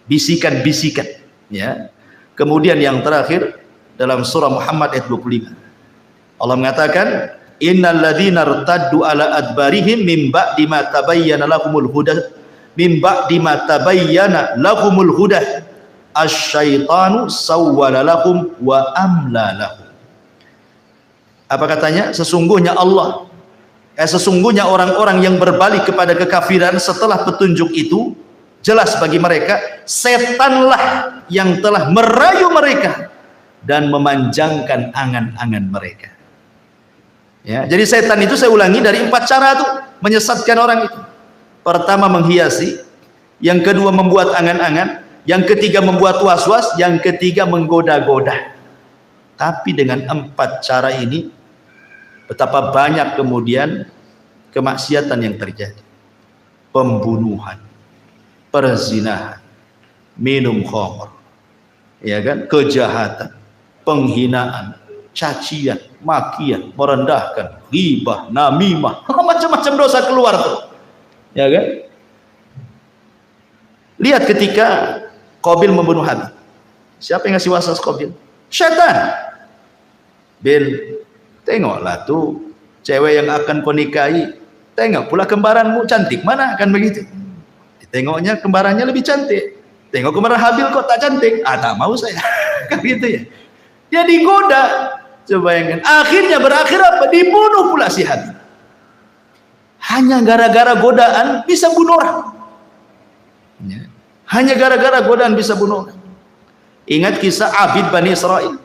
bisikan-bisikan, ya. Kemudian yang terakhir dalam surah Muhammad ayat 25. Allah mengatakan, innal ladzina irtaddu ala adbarihim min ba'di ma tabayyana lahumul huda min ba'di ma tabayyana lahumul huda asyaitanu sawwala lahum wa amla lahum. Apa katanya? Sesungguhnya sesungguhnya orang-orang yang berbalik kepada kekafiran setelah petunjuk itu jelas bagi mereka, setanlah yang telah merayu mereka dan memanjangkan angan-angan mereka. Ya, jadi setan itu, saya ulangi, dari 4 cara tuh menyesatkan orang itu. Pertama menghiasi, yang kedua membuat angan-angan, yang ketiga membuat was-was, yang ketiga menggoda-goda. Tapi dengan 4 cara ini, betapa banyak kemudian kemaksiatan yang terjadi. Pembunuhan, perzinahan, minum khamr, ya kan, kejahatan, penghinaan, cacian, makian, merendahkan, ghibah, namimah, macam-macam dosa keluar tuh. Ya kan? Lihat ketika Qabil membunuh Habil. Siapa yang ngasih waswas Qabil? Syaitan. Bil, tengoklah tuh cewek yang akan kau nikahi, tengok pula kembaranmu cantik mana, kan begitu. Tengoknya kembarannya lebih cantik, tengok kembaran Habil kok tak cantik, tak mau saya. Kan gitu ya. Dia digoda, coba bayangkan. Akhirnya berakhir apa? Dibunuh pula si Habil. Hanya gara-gara godaan bisa bunuh orang. Ya. Hanya gara-gara godaan bisa bunuh orang. Ingat kisah Abid Bani Israel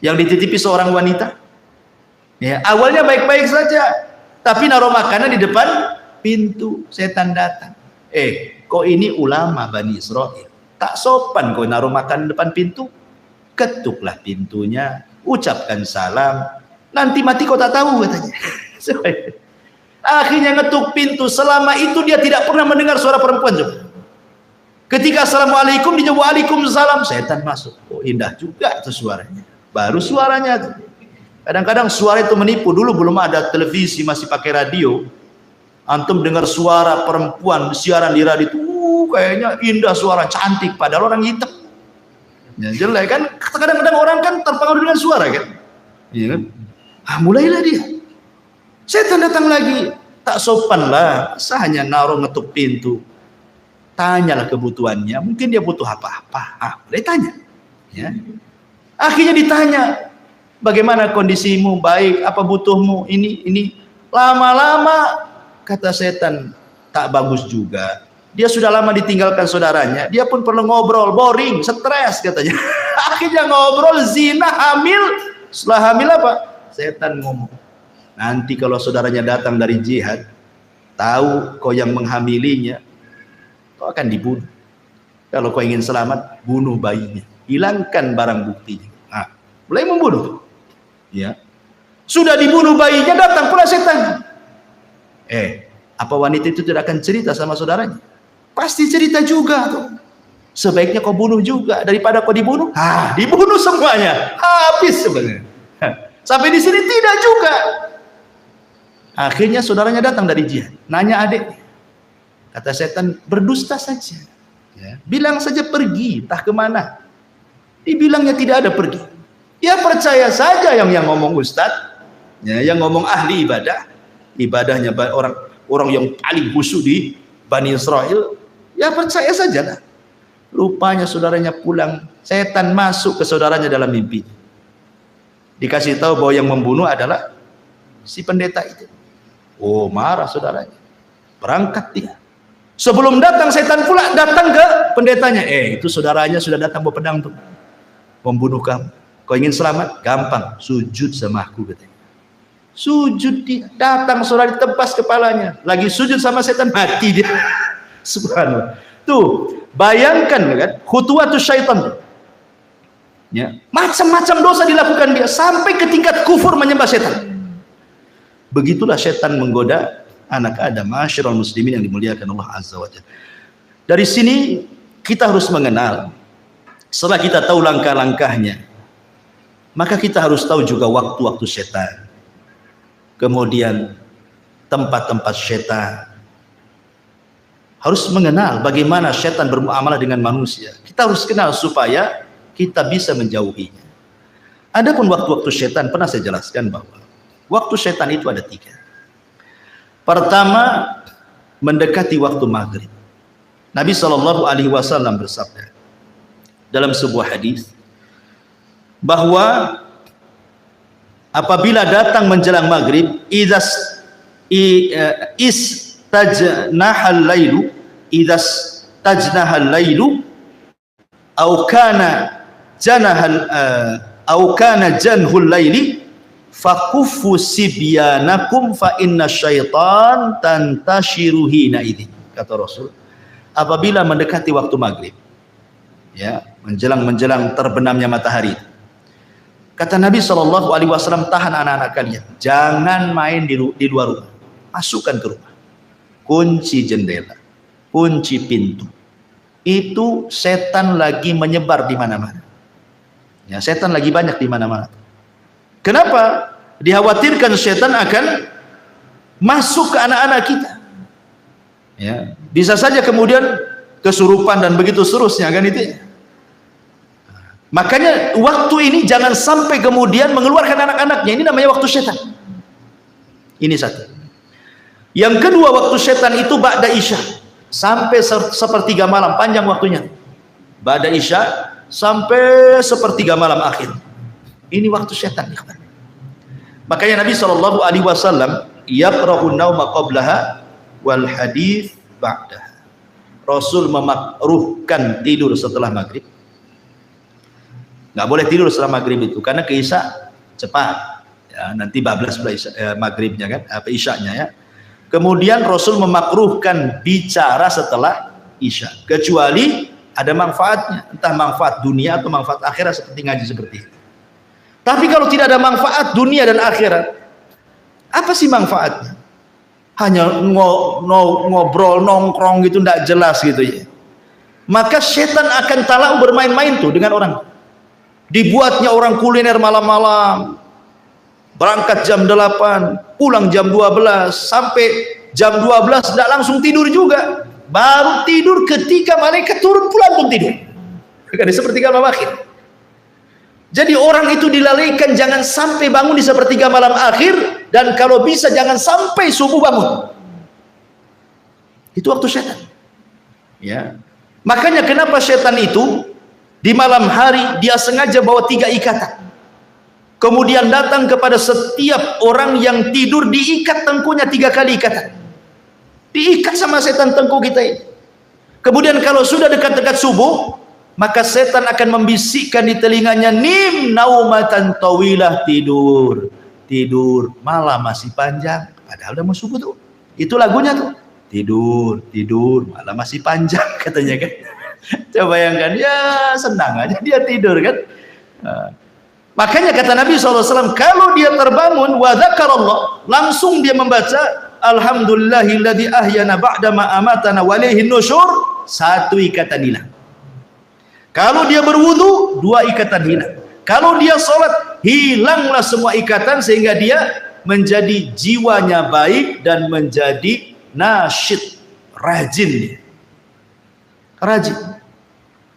yang dititipi seorang wanita. Ya, awalnya baik-baik saja, tapi naruh makanan di depan pintu, setan datang. Kok ini ulama Bani Israel, tak sopan kau naruh makanan depan pintu. Ketuklah pintunya, ucapkan salam, nanti mati kau tak tahu, katanya. Akhirnya ngetuk pintu. Selama itu dia tidak pernah mendengar suara perempuan juga. Ketika assalamualaikum, dia waalaikumsalam, setan masuk. Oh, indah juga itu suaranya. Baru suaranya tuh. Kadang-kadang suara itu menipu. Dulu belum ada televisi, masih pakai radio. Antum dengar suara perempuan siaran di radio itu, kayaknya indah, suara cantik, padahal orang hitam. Ya, jelek kan. Kadang-kadang orang kan terpengaruh dengan suara kan. Iya kan? Mulailah dia. Setan datang lagi, tak sopan lah, hanya naruh ngetuk pintu. Tanyalah kebutuhannya, mungkin dia butuh apa-apa. Boleh tanya. Ya. Akhirnya ditanya, bagaimana kondisimu, baik, apa butuhmu, ini. Lama-lama kata setan, tak bagus juga. Dia sudah lama ditinggalkan saudaranya, dia pun perlu ngobrol, boring, stres katanya. Akhirnya ngobrol, zina, hamil. Setelah hamil apa? Setan ngomong, nanti kalau saudaranya datang dari jihad, tahu kau yang menghamilinya, kau akan dibunuh. Kalau kau ingin selamat, bunuh bayinya, hilangkan barang buktinya. Mulai membunuh. Ya, sudah dibunuh bayinya, datang pula setan. Apa wanita itu tidak akan cerita sama saudaranya? Pasti cerita juga tuh. Sebaiknya kau bunuh juga daripada kau dibunuh. Dibunuh semuanya, habis sebenarnya. Sampai di sini tidak juga. Akhirnya saudaranya datang dari jihad, nanya adiknya. Kata setan, berdusta saja. Ya. Bilang saja pergi, entah kemana. Dibilangnya tidak ada pergi. Ya percaya saja yang ngomong ustadz, ya, yang ngomong ahli ibadah. Ibadahnya orang yang paling khusyuk di Bani Israel. Ya percaya saja lah. Rupanya saudaranya pulang, setan masuk ke saudaranya dalam mimpi. Dikasih tahu bahwa yang membunuh adalah si pendeta itu. Oh, marah saudaranya. Berangkat dia. Sebelum datang setan pula datang ke pendetanya. Itu saudaranya sudah datang bawa pedang tuh, membunuh kamu. Kau ingin selamat? Gampang, sujud sama aku, katanya. Sujud dia. Datang saudara, ditebas kepalanya. Lagi sujud sama setan, mati dia. Subhanallah. Tuh, bayangkan kan, khutuwatus syaitan. Ya, macam-macam dosa dilakukan dia sampai ke tingkat kufur menyembah setan. Begitulah setan menggoda anak Adam, ma'asyiral muslimin yang dimuliakan Allah Azza wa Jalla. Dari sini kita harus mengenal, setelah kita tahu langkah-langkahnya, maka kita harus tahu juga waktu-waktu setan. Kemudian tempat-tempat setan. Harus mengenal bagaimana setan bermuamalah dengan manusia. Kita harus kenal supaya kita bisa menjauhinya. Adapun waktu-waktu setan, pernah saya jelaskan bahwa Waktu setan itu ada 3. Pertama, mendekati waktu maghrib. Nabi SAW bersabda dalam sebuah hadis bahwa apabila datang menjelang maghrib, istajnahal lailu au kana janhul laili fakuffu sibyanakum fa inna syaitan tantashiru hina idzin. Kata Rasul, apabila mendekati waktu maghrib, ya, menjelang terbenamnya matahari, kata Nabi SAW, tahan anak-anak kalian, jangan main di luar rumah, masukkan ke rumah, kunci jendela, kunci pintu. Itu setan lagi menyebar di mana-mana. Ya, setan lagi banyak di mana-mana. Kenapa? Dikhawatirkan setan akan masuk ke anak-anak kita. Ya, bisa saja kemudian kesurupan dan begitu seterusnya, kan itu. Makanya waktu ini jangan sampai kemudian mengeluarkan anak-anaknya. Ini namanya waktu setan. Ini satu. Yang kedua, waktu setan itu ba'da isya sampai sepertiga malam, panjang waktunya. Ba'da isya sampai sepertiga malam akhir. Ini waktu setan. Makanya Nabi SAW yakrahun nauma qablaha wal hadits ba'daha. Rasul memakruhkan tidur setelah maghrib. Nggak boleh tidur setelah maghrib itu karena ke isya cepat. Ya, nanti bablas maghribnya kan, apa isyanya ya. Kemudian Rasul memakruhkan bicara setelah isya, kecuali ada manfaatnya, entah manfaat dunia atau manfaat akhirat seperti ngaji seperti ini. Tapi kalau tidak ada manfaat dunia dan akhirat, apa sih manfaatnya? Hanya ngobrol nongkrong gitu, tidak jelas gitu ya. Maka setan akan talau bermain-main tuh dengan orang. Dibuatnya orang kuliner malam-malam, berangkat jam 8, pulang jam 12, sampai jam 12 tidak langsung tidur juga, baru tidur ketika malaikat turun pulang pun tidur. Karena sepertiga malam akhir. Jadi orang itu dilalaikan jangan sampai bangun di sepertiga malam akhir, dan kalau bisa jangan sampai subuh bangun. Itu waktu setan. Ya. Makanya kenapa setan itu di malam hari dia sengaja bawa 3 ikatan. Kemudian datang kepada setiap orang yang tidur, diikat tengkunya 3 kali ikatan. Diikat sama setan tengku kita ini. Kemudian kalau sudah dekat-dekat subuh, maka setan akan membisikkan di telinganya, nim naumatan tawilah, tidur, tidur, malam masih panjang. Padahal udah mau subuh tuh. Itu lagunya tuh. Tidur, tidur, malam masih panjang katanya kan. Coba bayangkan, ya senang aja dia tidur kan. Makanya kata Nabi SAW, kalau dia terbangun wa dzakarallah, langsung dia membaca alhamdulillahilladzi ahyana ba'da ma amatana wa ilaihin nusyur, 1 ikatan hilang. Kalau dia berwudu, 2 ikatan hilang. Kalau dia sholat, hilanglah semua ikatan, sehingga dia menjadi jiwanya baik dan menjadi nasyid, rajin. Rajin.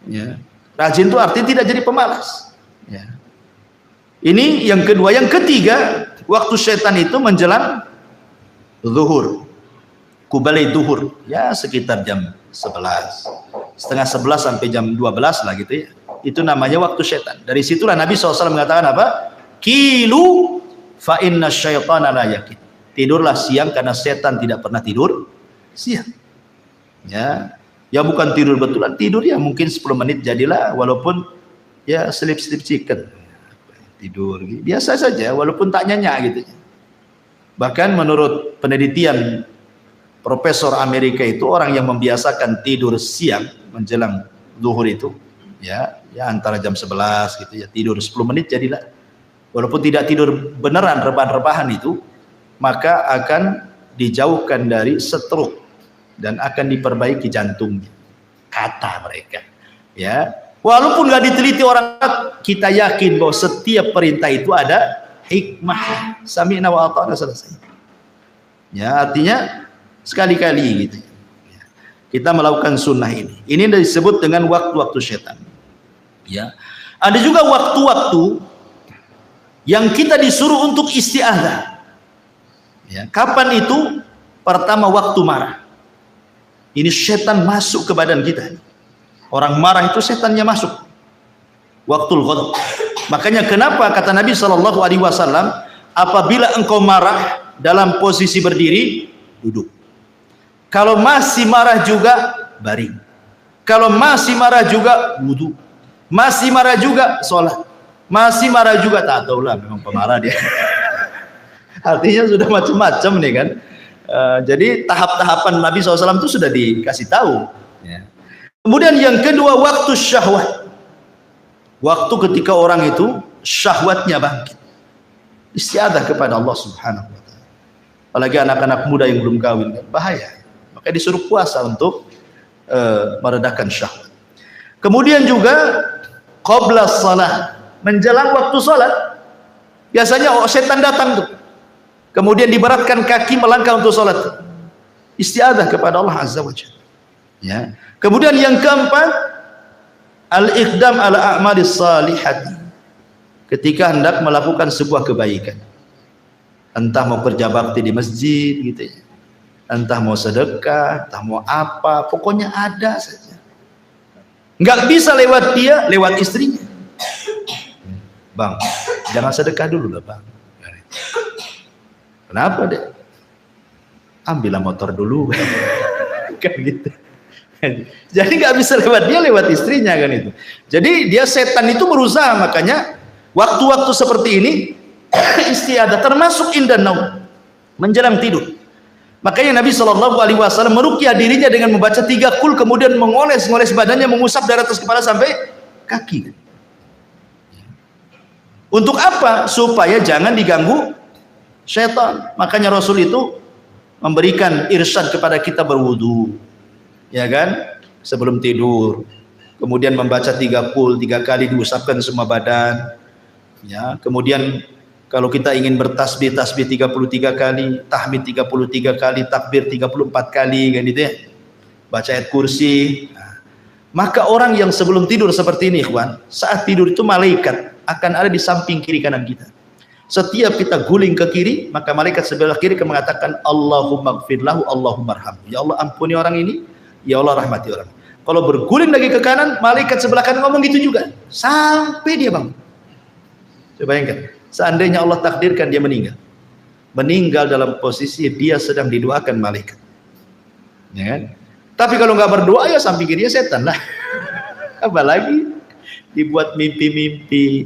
Ya. Rajin itu artinya tidak jadi pemalas. Ya. Ini yang kedua. Yang ketiga, waktu setan itu menjelang zuhur, kubalai zuhur, ya sekitar jam 11, setengah 11 sampai jam 12 lah gitu ya. Itu namanya waktu setan. Dari situlah Nabi SAW mengatakan apa? Kilu fa inna syaitana la yakin. Tidurlah siang karena setan tidak pernah tidur siang. Ya, ya bukan tidur betulan, tidur ya mungkin 10 menit jadilah, walaupun ya sleep chicken. Tidur biasa saja walaupun tak nyenyak gitu. Bahkan menurut penelitian Profesor Amerika itu, orang yang membiasakan tidur siang menjelang zuhur itu ya antara jam 11 gitu ya, tidur 10 menit jadilah, walaupun tidak tidur beneran rebahan-rebahan itu, maka akan dijauhkan dari stroke dan akan diperbaiki jantungnya, kata mereka ya. Walaupun nggak diteliti orang, kita yakin bahwa setiap perintah itu ada hikmah. Sami'na wa ata'na, selesai. Ya, artinya sekali-kali gitu. Kita melakukan sunnah ini. Ini disebut dengan waktu-waktu setan. Ya. Ada juga waktu-waktu yang kita disuruh untuk isti'adzah. Ya, kapan itu? Pertama waktu marah. Ini setan masuk ke badan kita. Orang marah itu setannya masuk. Waktul ghadab. Makanya kenapa kata Nabi SAW, apabila engkau marah dalam posisi berdiri, duduk. Kalau masih marah juga, baring. Kalau masih marah juga, wudu. Masih marah juga, sholat. Masih marah juga, tak tahulah, memang pemarah dia. Artinya sudah macam-macam nih kan. Jadi tahap-tahapan Nabi SAW itu sudah dikasih tahu. Ya. Kemudian yang kedua, waktu syahwat. Waktu ketika orang itu syahwatnya bangkit. Istiadah kepada Allah Subhanahu wa Ta'ala. Apalagi anak-anak muda yang belum kawin, bahaya. Maka disuruh puasa untuk meredakan syahwat. Kemudian juga qabla shalah, menjelang waktu salat. Biasanya setan datang tuh. Kemudian diberatkan kaki melangkah untuk salat. Istiadah kepada Allah Azza wa Jalla. Ya. Kemudian yang keempat, al-iqdam ala a'malis salihati. Ketika hendak melakukan sebuah kebaikan. Entah mau kerja bakti di masjid gitu ya. Entah mau sedekah, entah mau apa, pokoknya ada saja. Enggak bisa lewat dia, lewat istrinya. Bang, jangan sedekah dulu lah bang. Kenapa deh? Ambillah motor dulu. Kan gitu. Jadi nggak bisa lewat dia, lewat istrinya kan itu. Jadi dia setan itu berusaha, makanya waktu-waktu seperti ini istiadah termasuk indan naum, menjelang tidur. Makanya Nabi SAW meruqyah dirinya dengan membaca 3 qul, kemudian mengoles-ngoles badannya, mengusap dari atas kepala sampai kaki. Untuk apa? Supaya jangan diganggu setan. Makanya Rasul itu memberikan irsyad kepada kita berwudu. Ya kan, sebelum tidur, kemudian membaca 3 qul, 3 kali diusapkan semua badan. Ya, kemudian kalau kita ingin bertasbih, tasbih 33 kali, tahmid 33 kali, takbir 34 kali, kan gitu ya. Baca ayat kursi. Nah, maka orang yang sebelum tidur seperti ini, ikhwan, saat tidur itu malaikat akan ada di samping kiri kanan kita. Setiap kita guling ke kiri, maka malaikat sebelah kiri akan mengatakan Allahumma gfirlahu, Allahumma arhamhu. Ya Allah ampuni orang ini, ya Allah rahmati orang. Kalau berguling lagi ke kanan, malaikat sebelah kanan ngomong gitu juga sampai dia bangun. Coba bayangkan, seandainya Allah takdirkan dia meninggal dalam posisi dia sedang didoakan malaikat, ya kan? Tapi kalau nggak berdoa ya samping kirinya setan lah. Apalagi dibuat mimpi-mimpi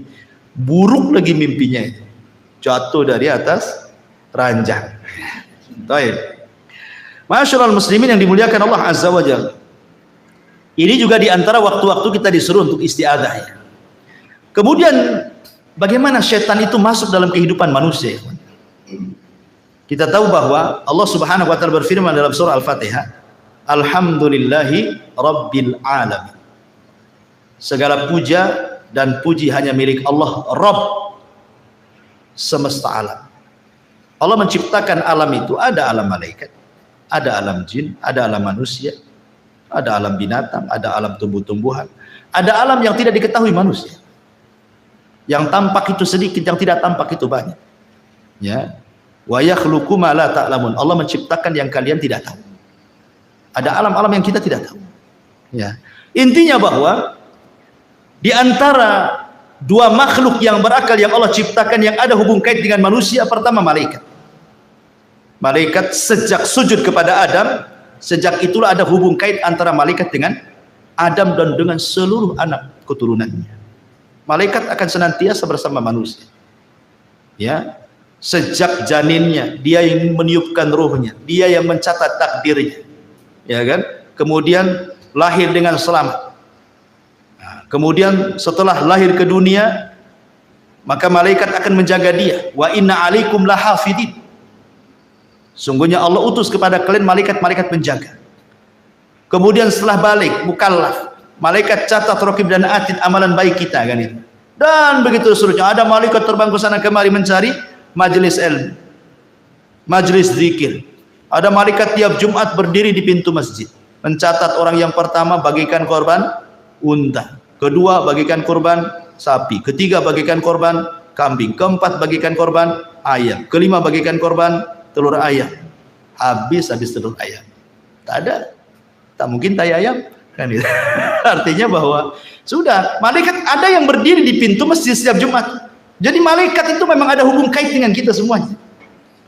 buruk lagi mimpinya itu, jatuh dari atas ranjang. Baik. Masyaallah muslimin yang dimuliakan Allah Azza wa Jalla. Ini juga diantara waktu-waktu kita disuruh untuk istiadah ya. Kemudian bagaimana setan itu masuk dalam kehidupan manusia? Kita tahu bahwa Allah Subhanahu wa Ta'ala berfirman dalam surah Al-Fatihah, Alhamdulillahi Rabbil Alamin. Segala puja dan puji hanya milik Allah, Rabb semesta alam. Allah menciptakan alam itu, ada alam malaikat, ada alam jin, ada alam manusia, ada alam binatang, ada alam tumbuh-tumbuhan, ada alam yang tidak diketahui manusia. Yang tampak itu sedikit, yang tidak tampak itu banyak. Ya. Wa yakhluqu ma la ta'lamun. Allah menciptakan yang kalian tidak tahu. Ada alam-alam yang kita tidak tahu. Ya. Intinya bahwa di antara dua makhluk yang berakal yang Allah ciptakan yang ada hubung kait dengan manusia, pertama malaikat. Malaikat sejak sujud kepada Adam, sejak itulah ada hubung kait antara malaikat dengan Adam dan dengan seluruh anak keturunannya. Malaikat akan senantiasa bersama manusia. Ya, sejak janinnya, dia yang meniupkan ruhnya, dia yang mencatat takdirnya. Ya kan? Kemudian lahir dengan selamat. Nah, kemudian setelah lahir ke dunia, maka malaikat akan menjaga dia. Wa inna alaikum lahafidin. Sungguhnya Allah utus kepada kalian malaikat-malaikat penjaga. Kemudian setelah balik, mukallaf, malaikat catat, raqib dan atid amalan baik kita kan itu. Dan begitu seterusnya, ada malaikat terbang ke sana kemari mencari majelis ilmu, majelis zikir. Ada malaikat tiap Jumat berdiri di pintu masjid, mencatat orang yang pertama bagikan korban unta, kedua bagikan korban sapi, ketiga bagikan korban kambing, keempat bagikan korban ayam, kelima bagikan korban telur ayam. Habis telur ayam. Tak ada. Tak mungkin tai ayam. Kan itu. Artinya bahwa sudah, malaikat ada yang berdiri di pintu masjid setiap Jumat. Jadi malaikat itu memang ada hubung kait dengan kita semuanya.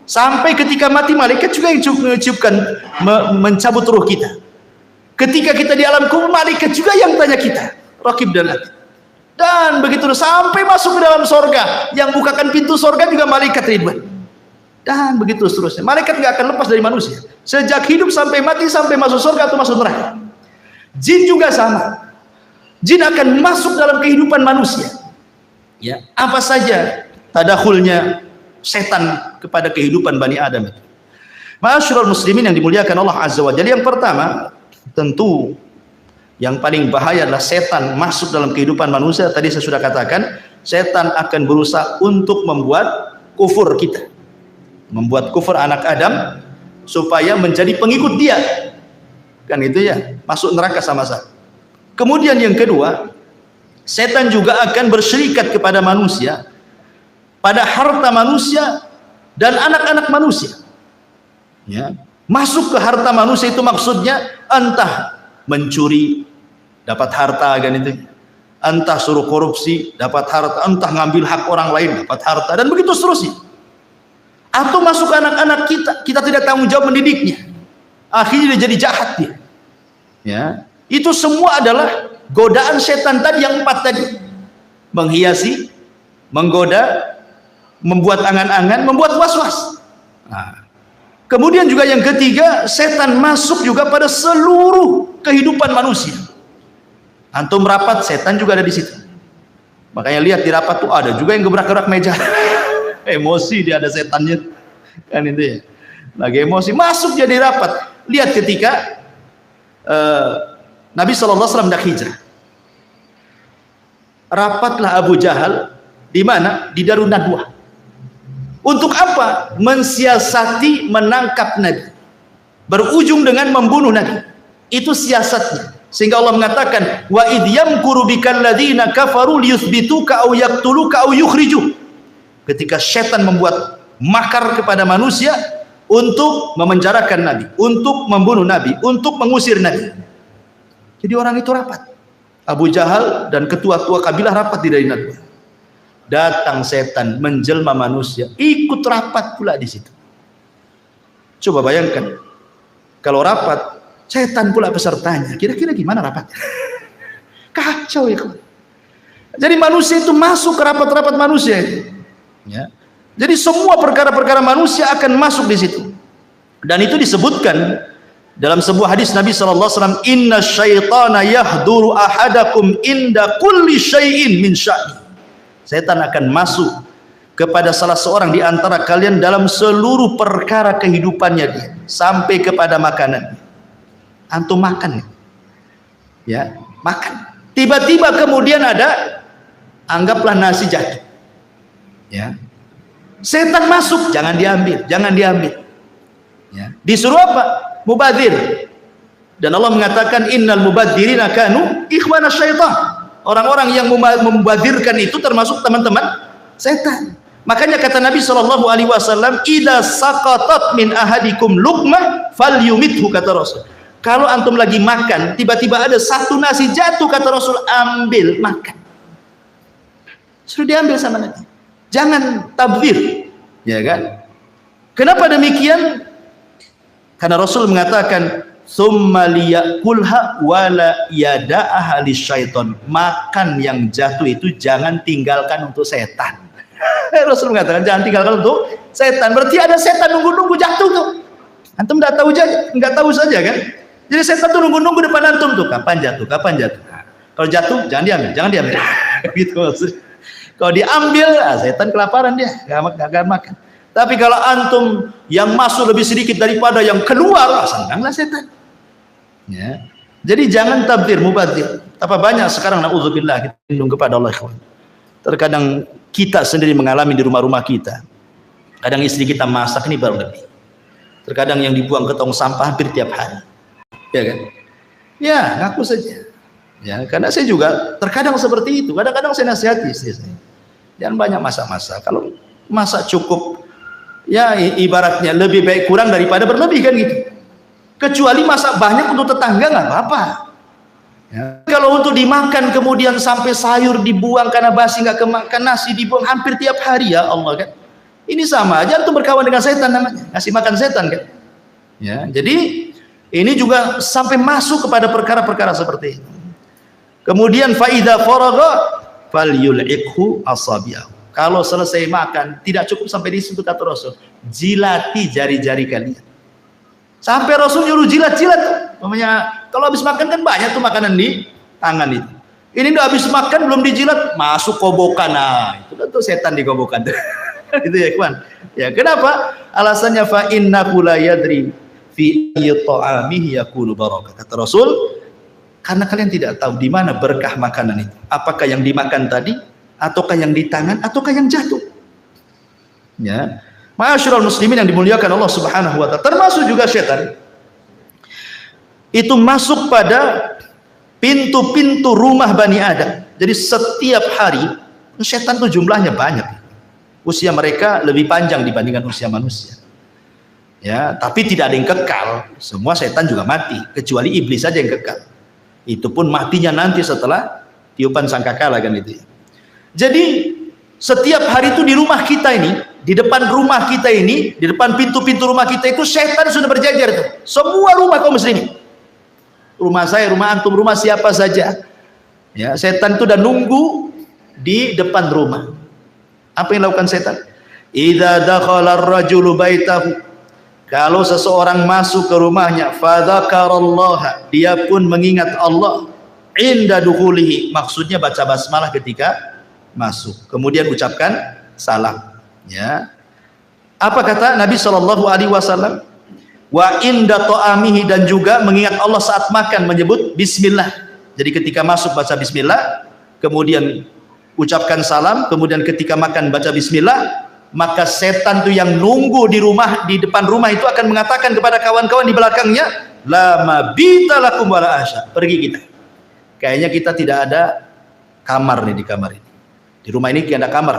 Sampai ketika mati malaikat juga yang mencabut ruh kita. Ketika kita di alam kubur malaikat juga yang tanya kita, Raqib dan Atid. Dan begitu sampai masuk ke dalam sorga, yang bukakan pintu sorga juga malaikat Ridwan. Dan begitu seterusnya. Malaikat nggak akan lepas dari manusia. Sejak hidup sampai mati, sampai masuk sorga atau masuk neraka. Jin juga sama. Jin akan masuk dalam kehidupan manusia. Ya, apa saja tadakhulnya setan kepada kehidupan Bani Adam itu. Ma'asyiral muslimin yang dimuliakan Allah Azza wa Jalla, yang pertama tentu yang paling bahaya adalah setan masuk dalam kehidupan manusia. Tadi saya sudah katakan, setan akan berusaha untuk membuat kufur kita, membuat kufur anak Adam supaya menjadi pengikut dia, kan itu ya, masuk neraka sama-sama. Kemudian yang kedua, setan juga akan bersyirikat kepada manusia pada harta manusia dan anak-anak manusia. Ya, masuk ke harta manusia itu maksudnya entah mencuri dapat harta, kan itu, entah suruh korupsi dapat harta, entah ngambil hak orang lain dapat harta, dan begitu seterusnya. Atau masuk ke anak-anak kita tidak tanggung jawab mendidiknya, akhirnya dia jadi jahat dia. Ya, itu semua adalah godaan setan tadi yang 4 tadi, menghiasi, menggoda, membuat angan-angan, membuat was-was. Nah, kemudian juga yang ketiga, setan masuk juga pada seluruh kehidupan manusia. Antum rapat, setan juga ada di situ. Makanya lihat di rapat tuh ada juga yang gebrak-gebrak meja. Emosi dia, ada setannya, kan itu ya. Lagi emosi masuk jadi rapat. Lihat ketika Nabi SAW hendak hijrah, rapatlah Abu Jahal di mana? Di Darun Nadwah. Untuk apa? Mensiasati menangkap Nabi, berujung dengan membunuh Nabi. Itu siasatnya. Sehingga Allah mengatakan, wa idh yamkuru bikal ladzina kafaru liyuthbituka aw yaqtuluka aw yukhrijuk. Ketika setan membuat makar kepada manusia untuk memenjarakan Nabi, untuk membunuh Nabi, untuk mengusir Nabi. Jadi orang itu rapat. Abu Jahal dan ketua-tua kabilah rapat di Darun Nadwah. Datang setan menjelma manusia, ikut rapat pula di situ. Coba bayangkan, kalau rapat setan pula pesertanya, kira-kira gimana rapatnya? Kacau ya. Jadi manusia itu masuk ke rapat-rapat manusia itu. Ya. Jadi semua perkara-perkara manusia akan masuk di situ. Dan itu disebutkan dalam sebuah hadis Nabi SAW, inna syaitana yahduru ahadakum inda kulli syai'in min sya'ni. Setan akan masuk kepada salah seorang di antara kalian dalam seluruh perkara kehidupannya dia, sampai kepada makanan. Antum makan, ya, makan. Tiba-tiba kemudian ada, anggaplah nasi jatuh, ya. Setan masuk, jangan diambil, jangan diambil. Ya. Disuruh apa? Mubadzir. Dan Allah mengatakan innal mubadzirina kanu ikhwana syaitan. Orang-orang yang membadzirkan itu termasuk teman-teman setan. Makanya kata Nabi SAW, idza saqatat min ahadikum luqmah falyumithu, kata Rasul. Kalau antum lagi makan, tiba-tiba ada satu nasi jatuh, kata Rasul, ambil, makan. Suruh diambil sama Nabi. Jangan tabdzir, ya kan? Kenapa demikian? Karena Rasul mengatakan, summa liyakulha wala yada'aha lisyaiton. Makan yang jatuh itu jangan tinggalkan untuk setan. Rasul mengatakan jangan tinggalkan untuk setan. Berarti ada setan nunggu-nunggu jatuh tuh. Antum nggak tahu saja kan? Jadi setan tuh nunggu-nunggu depan antum tuh, kapan jatuh, kapan jatuh. Nah, kalau jatuh jangan diambil, jangan diambil. Gitu maksudnya. Kalau diambil, setan kelaparan dia, nggak makan. Tapi kalau antum yang masuk lebih sedikit daripada yang keluar, senanglah setan. Ya. Jadi jangan tabdzir, mubadzir. Apa banyak sekarang, na'udzubillah, kita lindung kepada Allah. Terkadang kita sendiri mengalami di rumah-rumah kita. Kadang istri kita masak ini baru lebih. Terkadang yang dibuang ke tong sampah hampir tiap hari. Ya kan? Ya, ngaku saja. Ya, karena saya juga terkadang seperti itu. Kadang-kadang saya nasihati istri saya. Jangan banyak masak-masak. Kalau masak cukup Ya ibaratnya lebih baik kurang daripada berlebih kan gitu. Kecuali masak banyak untuk tetangga nggak apa-apa. Ya. Kalau untuk dimakan kemudian sampai sayur dibuang karena basi nggak kemakan, nasi dibuang hampir tiap hari, ya Allah kan. Ini sama aja untuk berkawan dengan setan namanya, ngasih makan setan kan. Ya, jadi ini juga sampai masuk kepada perkara-perkara seperti itu. Kemudian faida faragha falyul'iqhu asabi'ahu. Kalau selesai makan tidak cukup sampai di situ kata Rasul, jilati jari-jari kalian. Sampai Rasul nyuruh jilat-jilat. Namanya kalau habis makan kan banyak tuh makanan di tangan itu. Ini udah habis makan belum dijilat, masuk kobokan. Nah, itu kan tuh setan di kobokan. Itu ya, kawan. Ya, kenapa? Alasannya fa innahu la yadri fi ta'amihi yakunu barakah. Kata Rasul, karena kalian tidak tahu di mana berkah makanan itu. Apakah yang dimakan tadi, ataukah yang di tangan, ataukah yang jatuh. Ya. Ma'asyiral muslimin yang dimuliakan Allah Subhanahu wa taala, termasuk juga setan. Itu masuk pada pintu-pintu rumah Bani Adam. Jadi setiap hari setan itu jumlahnya banyak. Usia mereka lebih panjang dibandingkan usia manusia. Ya, tapi tidak ada yang kekal. Semua setan juga mati, kecuali iblis saja yang kekal. Itu pun matinya nanti setelah tiupan sangkakala kan itu. Jadi setiap hari itu di rumah kita ini, di depan rumah kita ini, di depan pintu-pintu rumah kita itu setan sudah berjajar tuh. Semua rumah kaum muslimin. Rumah saya, rumah antum, rumah siapa saja. Ya, setan itu udah nunggu di depan rumah. Apa yang dilakukan setan? Idza dakhala ar-rajulu baitahu. Kalau seseorang masuk ke rumahnya, fadzakarallaha, dia pun mengingat Allah inda dukhulihi, maksudnya baca basmalah ketika masuk, kemudian ucapkan salam. Ya, apa kata Nabi Shallallahu Alaihi Wasallam? Wa inda ta'amihi, dan juga mengingat Allah saat makan menyebut Bismillah. Jadi ketika masuk baca Bismillah, kemudian ucapkan salam, kemudian ketika makan baca Bismillah, maka setan tuh yang nunggu di rumah, di depan rumah itu akan mengatakan kepada kawan-kawan di belakangnya, la mabita lakum wala asya, pergi kita. Kayaknya kita tidak ada kamar nih di kamar ini. Di rumah ini tidak ada kamar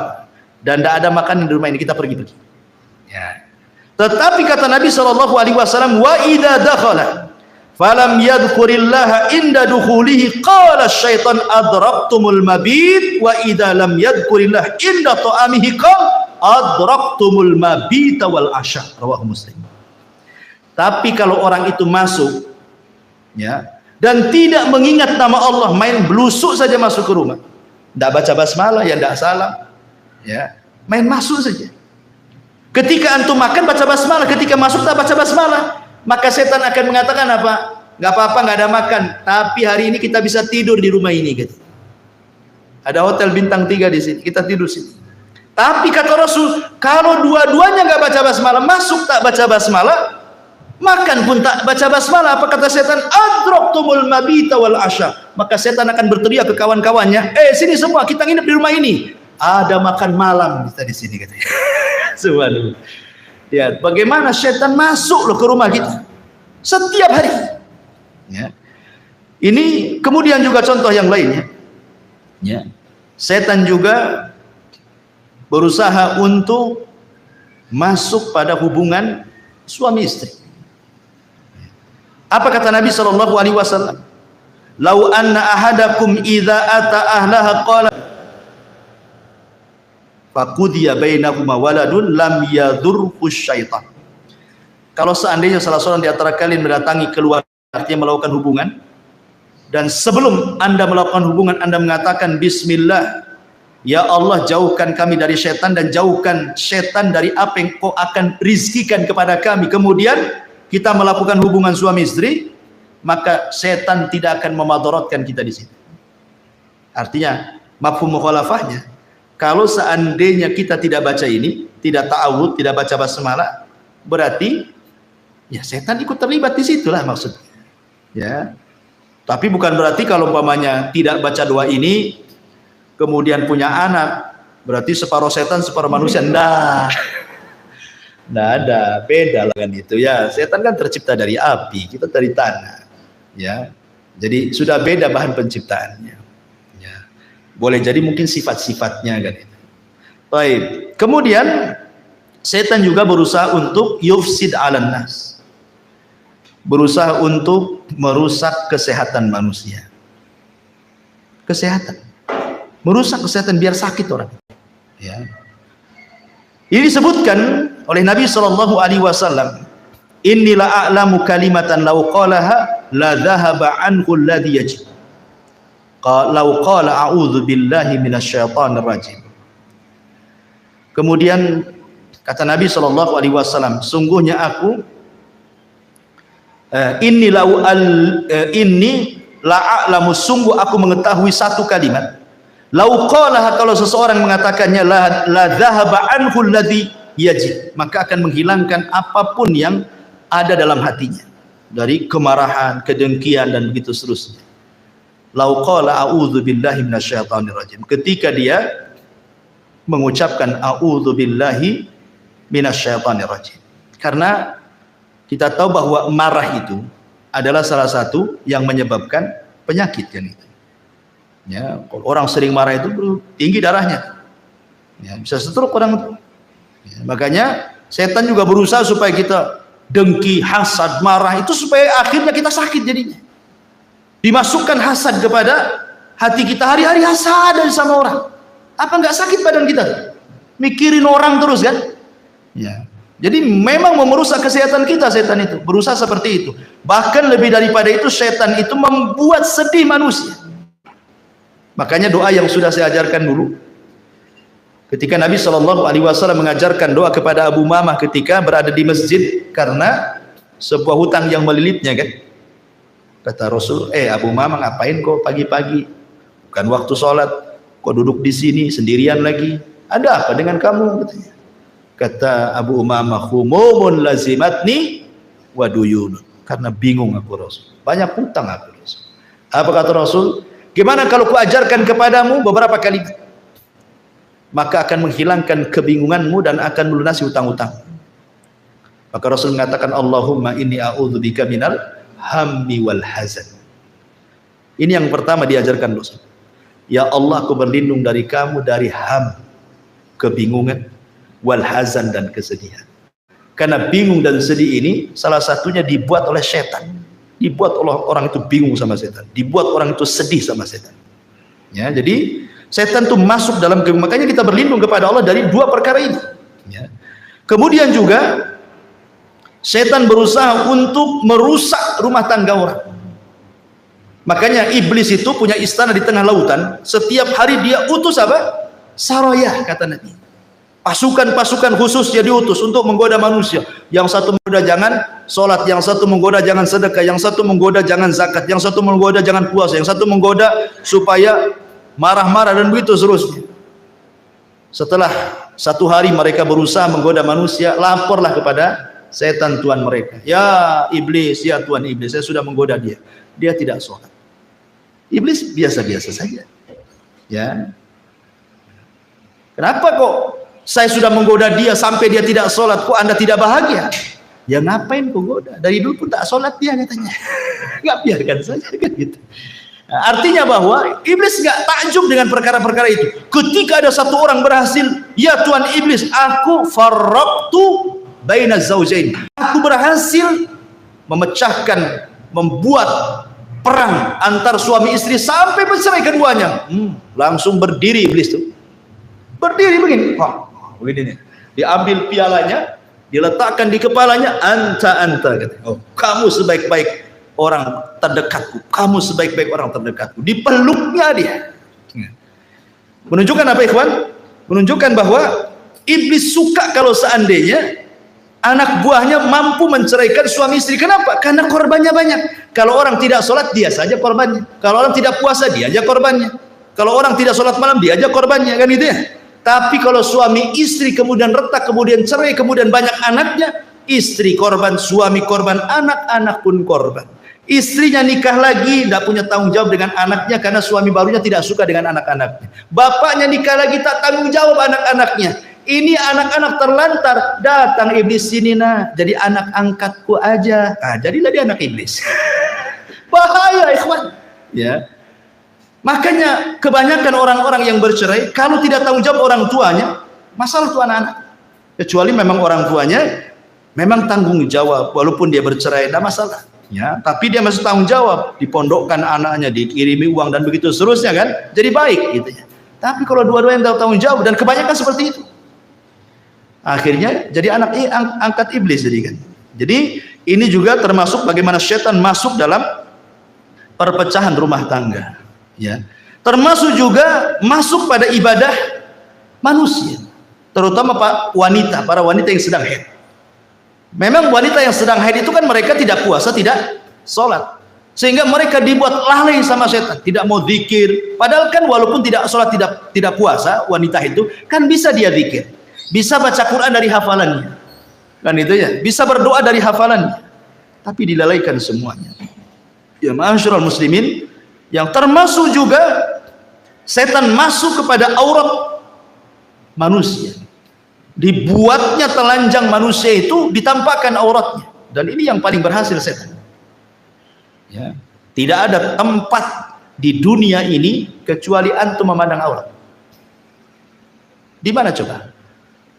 dan tidak ada makan di rumah ini, kita pergi-pergi. Ya. Tetapi kata Nabi Shallallahu Alaihi Wasallam, wa idza dakhala falam yadhkurillaha inda dukhulihi qala syaitan adraktumul mabit, wa idza lam yadhkurillah inda ta'amihi qala adraktumul mabita wal asya. Rawahu Muslim. Tapi kalau orang itu masuk, ya, dan tidak mengingat nama Allah, main belusuk saja masuk ke rumah, tidak baca basmalah, ya tidak salam, ya, main masuk saja. Ketika antum makan baca basmalah, ketika masuk tak baca basmalah, maka setan akan mengatakan apa? Nggak apa-apa, nggak ada makan, tapi hari ini kita bisa tidur di rumah ini, gitu. Ada hotel bintang 3 di sini, kita tidur sini. Tapi kata Rasul, kalau dua-duanya nggak baca basmalah, masuk tak baca basmalah, makan pun tak baca basmalah, apa kata setan? Adraktumul mabita wal asya. Maka setan akan berteriak ke kawan-kawannya, sini semua, kita nginep di rumah ini. Ada makan malam kita di sini, katanya. Subhanallah. Ya, bagaimana setan masuk loh ke rumah kita setiap hari. Ya. Ini kemudian juga contoh yang lainnya. Ya. Setan juga berusaha untuk masuk pada hubungan suami istri. Apa kata Nabi Shallallahu Alaihi Wasallam? Lau anna ahadakum idza ata ahlaha qala faqudiya bainahuma waladun lam yadurhu syaitan. Kalau seandainya salah seorang di antara kalian mendatangi keluarga, artinya melakukan hubungan, dan sebelum Anda melakukan hubungan Anda mengatakan bismillah, ya Allah jauhkan kami dari setan dan jauhkan setan dari apa yang kau akan rizkikan kepada kami, kemudian kita melakukan hubungan suami istri, maka setan tidak akan memadaratkan kita di sini. Artinya mafhum mukhalafahnya, kalau seandainya kita tidak baca ini, tidak ta'awud, tidak baca basmalah, berarti ya setan ikut terlibat di situlah maksudnya. Ya. Tapi bukan berarti kalau umpamanya tidak baca doa ini kemudian punya anak, berarti separuh setan separuh manusia. Nah, nggak ada, beda lah kan itu ya. Setan kan tercipta dari api, kita dari tanah, ya. Jadi sudah beda bahan penciptaannya. Ya. Boleh jadi mungkin sifat-sifatnya kan itu. Baik. Kemudian setan juga berusaha untuk yufsid 'alan nas. Berusaha untuk merusak kesehatan manusia. Kesehatan. Merusak kesehatan biar sakit orang. Ya. Ini disebutkan oleh Nabi sallallahu alaihi wasallam, "Inni la a'lamu kalimatan law qalaha la dhahaba anhu alladhi yajid." Law qala a'udzu billahi minasyaitonir rajim. Kemudian kata Nabi sallallahu alaihi wasallam, sungguhnya aku inni la a'lamu, sungguh aku mengetahui satu kalimat. Lau qalaha, kalau seseorang mengatakannya, la dhahaba anhu alladhi yajid, maka akan menghilangkan apapun yang ada dalam hatinya dari kemarahan, kedengkian dan begitu seterusnya. Lau qala a'udzu billahi minasyaitonir rajim, ketika dia mengucapkan a'udzu billahi minasyaitonir rajim. Karena kita tahu bahwa marah itu adalah salah satu yang menyebabkan penyakit kan itu. Ya, kalau orang sering marah itu tinggi darahnya. Ya, bisa stroke orang itu. Ya, makanya setan juga berusaha supaya kita dengki, hasad, marah, itu supaya akhirnya kita sakit jadinya. Dimasukkan hasad kepada hati kita, hari-hari hasad sama orang. Apa nggak sakit badan kita? Mikirin orang terus kan? Ya. Jadi memang merusak kesehatan kita setan itu, berusaha seperti itu. Bahkan lebih daripada itu, setan itu membuat sedih manusia. Makanya doa yang sudah saya ajarkan dulu, ketika Nabi Shallallahu Alaihi Wasallam mengajarkan doa kepada Abu Umamah ketika berada di masjid karena sebuah hutang yang melilitnya kan. Kata Rasul, Abu Umamah ngapain kok pagi-pagi? Bukan waktu sholat, kok duduk di sini sendirian lagi? Ada apa dengan kamu? Katanya. Kata Abu Umamah, humumun lazimatni wa duyun. Karena bingung aku Rasul, banyak hutang aku Rasul. Apa kata Rasul? Gimana kalau ku ajarkan kepadamu beberapa kali, maka akan menghilangkan kebingunganmu dan akan melunasi hutang-hutang. Maka Rasul mengatakan, Allahumma inni a'udzubika minal hammi wal hazan. Ini yang pertama diajarkan Rasul. Ya Allah, aku berlindung dari kamu dari ham, kebingungan, wal hazan, dan kesedihan. Karena bingung dan sedih ini salah satunya dibuat oleh setan. Dibuat oleh orang itu bingung sama setan, dibuat orang itu sedih sama setan. Ya, jadi setan itu masuk dalam kebingungan. Makanya kita berlindung kepada Allah dari dua perkara ini. Ya. Kemudian juga setan berusaha untuk merusak rumah tangga orang. Makanya iblis itu punya istana di tengah lautan. Setiap hari dia utus apa? Saroyah, kata Nabi. Pasukan-pasukan khususnya diutus untuk menggoda manusia. Yang satu menggoda jangan sholat, yang satu menggoda jangan sedekah, yang satu menggoda jangan zakat, yang satu menggoda jangan puasa, yang satu menggoda supaya marah-marah dan begitu seterusnya. Setelah satu hari mereka berusaha menggoda manusia, laporlah kepada setan Tuhan mereka. Ya iblis, ya Tuhan iblis, saya sudah menggoda dia. Dia tidak sholat. Iblis biasa-biasa saja. Ya. Kenapa kok saya sudah menggoda dia sampai dia tidak sholat, kok Anda tidak bahagia? Ya ngapain kok goda? Dari dulu pun tak sholat dia katanya. Nggak, biarkan saja kan gitu. Nah, artinya bahwa iblis nggak takjub dengan perkara-perkara itu. Ketika ada satu orang berhasil, ya Tuhan iblis, aku farraqtu baina zaujain. Aku berhasil memecahkan, membuat perang antar suami istri sampai bercerai keduanya. Langsung berdiri iblis tuh. Berdiri begini. Begini nih, diambil pialanya, diletakkan di kepalanya, anta, oh, kamu sebaik-baik orang terdekatku, kamu sebaik-baik orang terdekatku. Dipeluknya dia. Menunjukkan apa ikhwan? Menunjukkan bahwa iblis suka kalau seandainya anak buahnya mampu menceraikan suami istri. Kenapa? Karena korbannya banyak. Kalau orang tidak sholat, dia saja korbannya. Kalau orang tidak puasa, dia aja korbannya. Kalau orang tidak sholat malam, dia aja korbannya, kan gitu ya. Tapi kalau suami istri kemudian retak, kemudian cerai, kemudian banyak anaknya, istri korban, suami korban, anak-anak pun korban. Istrinya nikah lagi, tidak punya tanggung jawab dengan anaknya karena suami barunya tidak suka dengan anak-anaknya. Bapaknya nikah lagi, tak tanggung jawab anak-anaknya. Ini anak-anak terlantar, datang iblis sini nah, jadi anak angkatku aja. Nah, jadilah dia anak iblis. Bahaya ikhwan. Ya. Makanya kebanyakan orang-orang yang bercerai, kalau tidak tanggung jawab orang tuanya, masalah tuh anak-anak. kecuali memang orang tuanya memang tanggung jawab, walaupun dia bercerai tidak masalah ya, tapi dia masih tanggung jawab, dipondokkan anaknya, dikirimi uang dan begitu seterusnya kan, jadi baik gitu ya. Tapi kalau dua-duanya tanggung jawab, dan kebanyakan seperti itu, akhirnya jadi anak angkat iblis jadi kan. Jadi ini juga termasuk bagaimana setan masuk dalam perpecahan rumah tangga ya, termasuk juga masuk pada ibadah manusia, terutama para wanita yang sedang haid. Memang wanita yang sedang haid itu kan mereka tidak puasa, tidak sholat, sehingga mereka dibuat lalai sama setan, tidak mau zikir. Padahal kan walaupun tidak sholat, tidak puasa, wanita itu kan bisa dia zikir, bisa baca Quran dari hafalannya, kan itu ya, bisa berdoa dari hafalannya, tapi dilalaikan semuanya. Ya ma'asyiral muslimin, yang termasuk juga setan masuk kepada aurat manusia, dibuatnya telanjang manusia itu, ditampakkan auratnya, dan ini yang paling berhasil setan ya. Tidak ada tempat di dunia ini kecuali antum memandang aurat. Di mana coba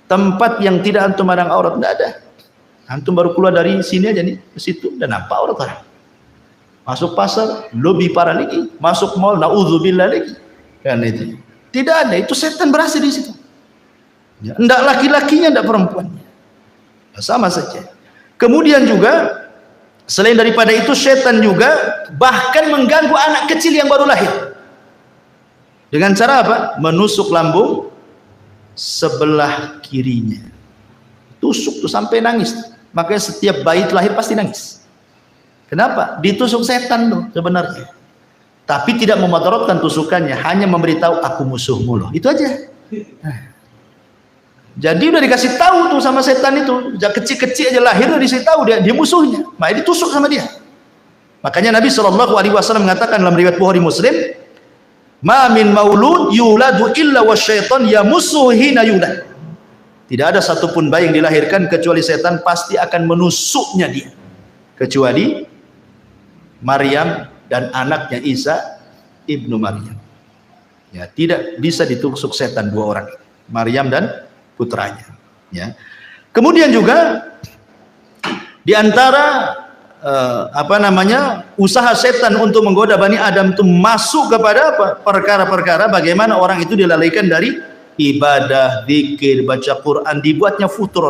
tempat yang tidak antum memandang aurat? Tidak ada. Antum baru keluar dari sini aja nih ke situ, dan apa aurat orang? Masuk pasar lebih parah lagi, masuk mall naudzubillah lagi kan itu. Tidak ada, itu setan berhasil di situ. Ya, enggak laki-lakinya, enggak perempuannya, sama saja. Kemudian juga selain daripada itu, setan juga bahkan mengganggu anak kecil yang baru lahir dengan cara apa? Menusuk lambung sebelah kirinya, tusuk tuh sampai nangis. Makanya setiap bayi lahir pasti nangis. Kenapa? Ditusuk setan tuh sebenarnya, tapi tidak memudaratkan tusukannya, hanya memberitahu aku musuhmu loh, itu aja. Jadi udah dikasih tahu tuh sama setan itu, sejak kecil-kecil aja lahir udah dikasih tahu dia musuhnya, makanya ditusuk sama dia. Makanya Nabi SAW mengatakan dalam riwayat Bukhari Muslim, ma min maulud yuladu illa wasyaitan yamussuhu hina yulad. Tidak ada satupun bayi yang dilahirkan kecuali setan pasti akan menusuknya dia, kecuali Maryam dan anaknya Isa ibnu Maryam ya, tidak bisa ditusuk setan dua orang, Maryam dan putranya ya. Kemudian juga di antara usaha setan untuk menggoda Bani Adam itu masuk kepada apa? Perkara-perkara bagaimana orang itu dilalaikan dari ibadah, zikir, baca Quran, dibuatnya futur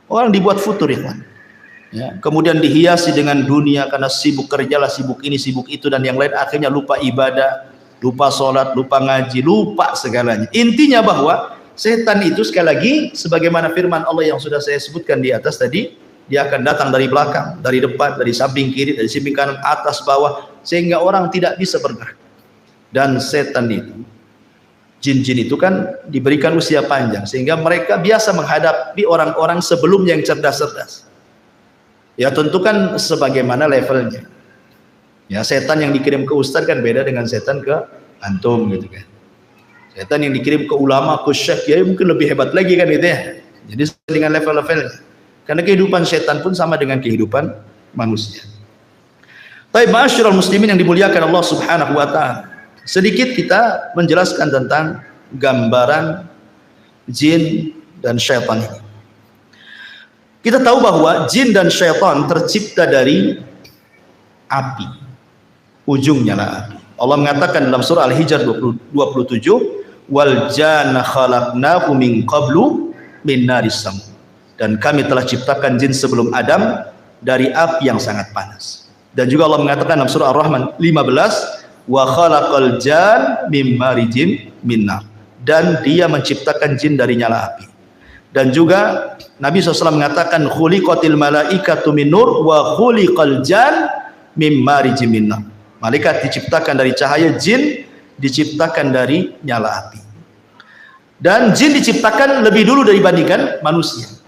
orang dibuat futur ya. Kemudian dihiasi dengan dunia karena sibuk kerjalah, sibuk ini, sibuk itu, dan yang lain, akhirnya lupa ibadah, lupa sholat, lupa ngaji, lupa segalanya. Intinya bahwa setan itu sekali lagi sebagaimana firman Allah yang sudah saya sebutkan di atas tadi, dia akan datang dari belakang, dari depan, dari samping kiri, dari samping kanan, atas, bawah, sehingga orang tidak bisa bergerak. Dan setan itu, jin-jin itu kan diberikan usia panjang, sehingga mereka biasa menghadapi orang-orang sebelumnya yang cerdas-cerdas. Ya tentu kan sebagaimana levelnya. Ya setan yang dikirim ke ustaz kan beda dengan setan ke antum gitu kan. Setan yang dikirim ke ulama, ke syekh, ya mungkin lebih hebat lagi kan gitu ya. Jadi dengan level-levelnya. Karena kehidupan setan pun sama dengan kehidupan manusia. Baik, ma'asyiral muslimin yang dimuliakan Allah Subhanahu wa taala. Sedikit kita menjelaskan tentang gambaran jin dan syaitan ini. Kita tahu bahwa jin dan syaitan tercipta dari api, ujung nyala api. Allah mengatakan dalam surah Al-Hijr 27, wal janna khalaqnahu min qablu min naris sam. Dan kami telah ciptakan jin sebelum Adam dari api yang sangat panas. Dan juga Allah mengatakan dalam surah Ar-Rahman 15, wa khalaqal jan mim marijim min nar. Dan dia menciptakan jin dari nyala api. Dan juga Nabi SAW mengatakan khuliqatil malaikatu min nur wa khuliqal jan mim marijim min nar. Malaikat diciptakan dari cahaya, jin diciptakan dari nyala api. Dan jin diciptakan lebih dulu dibandingkan manusia.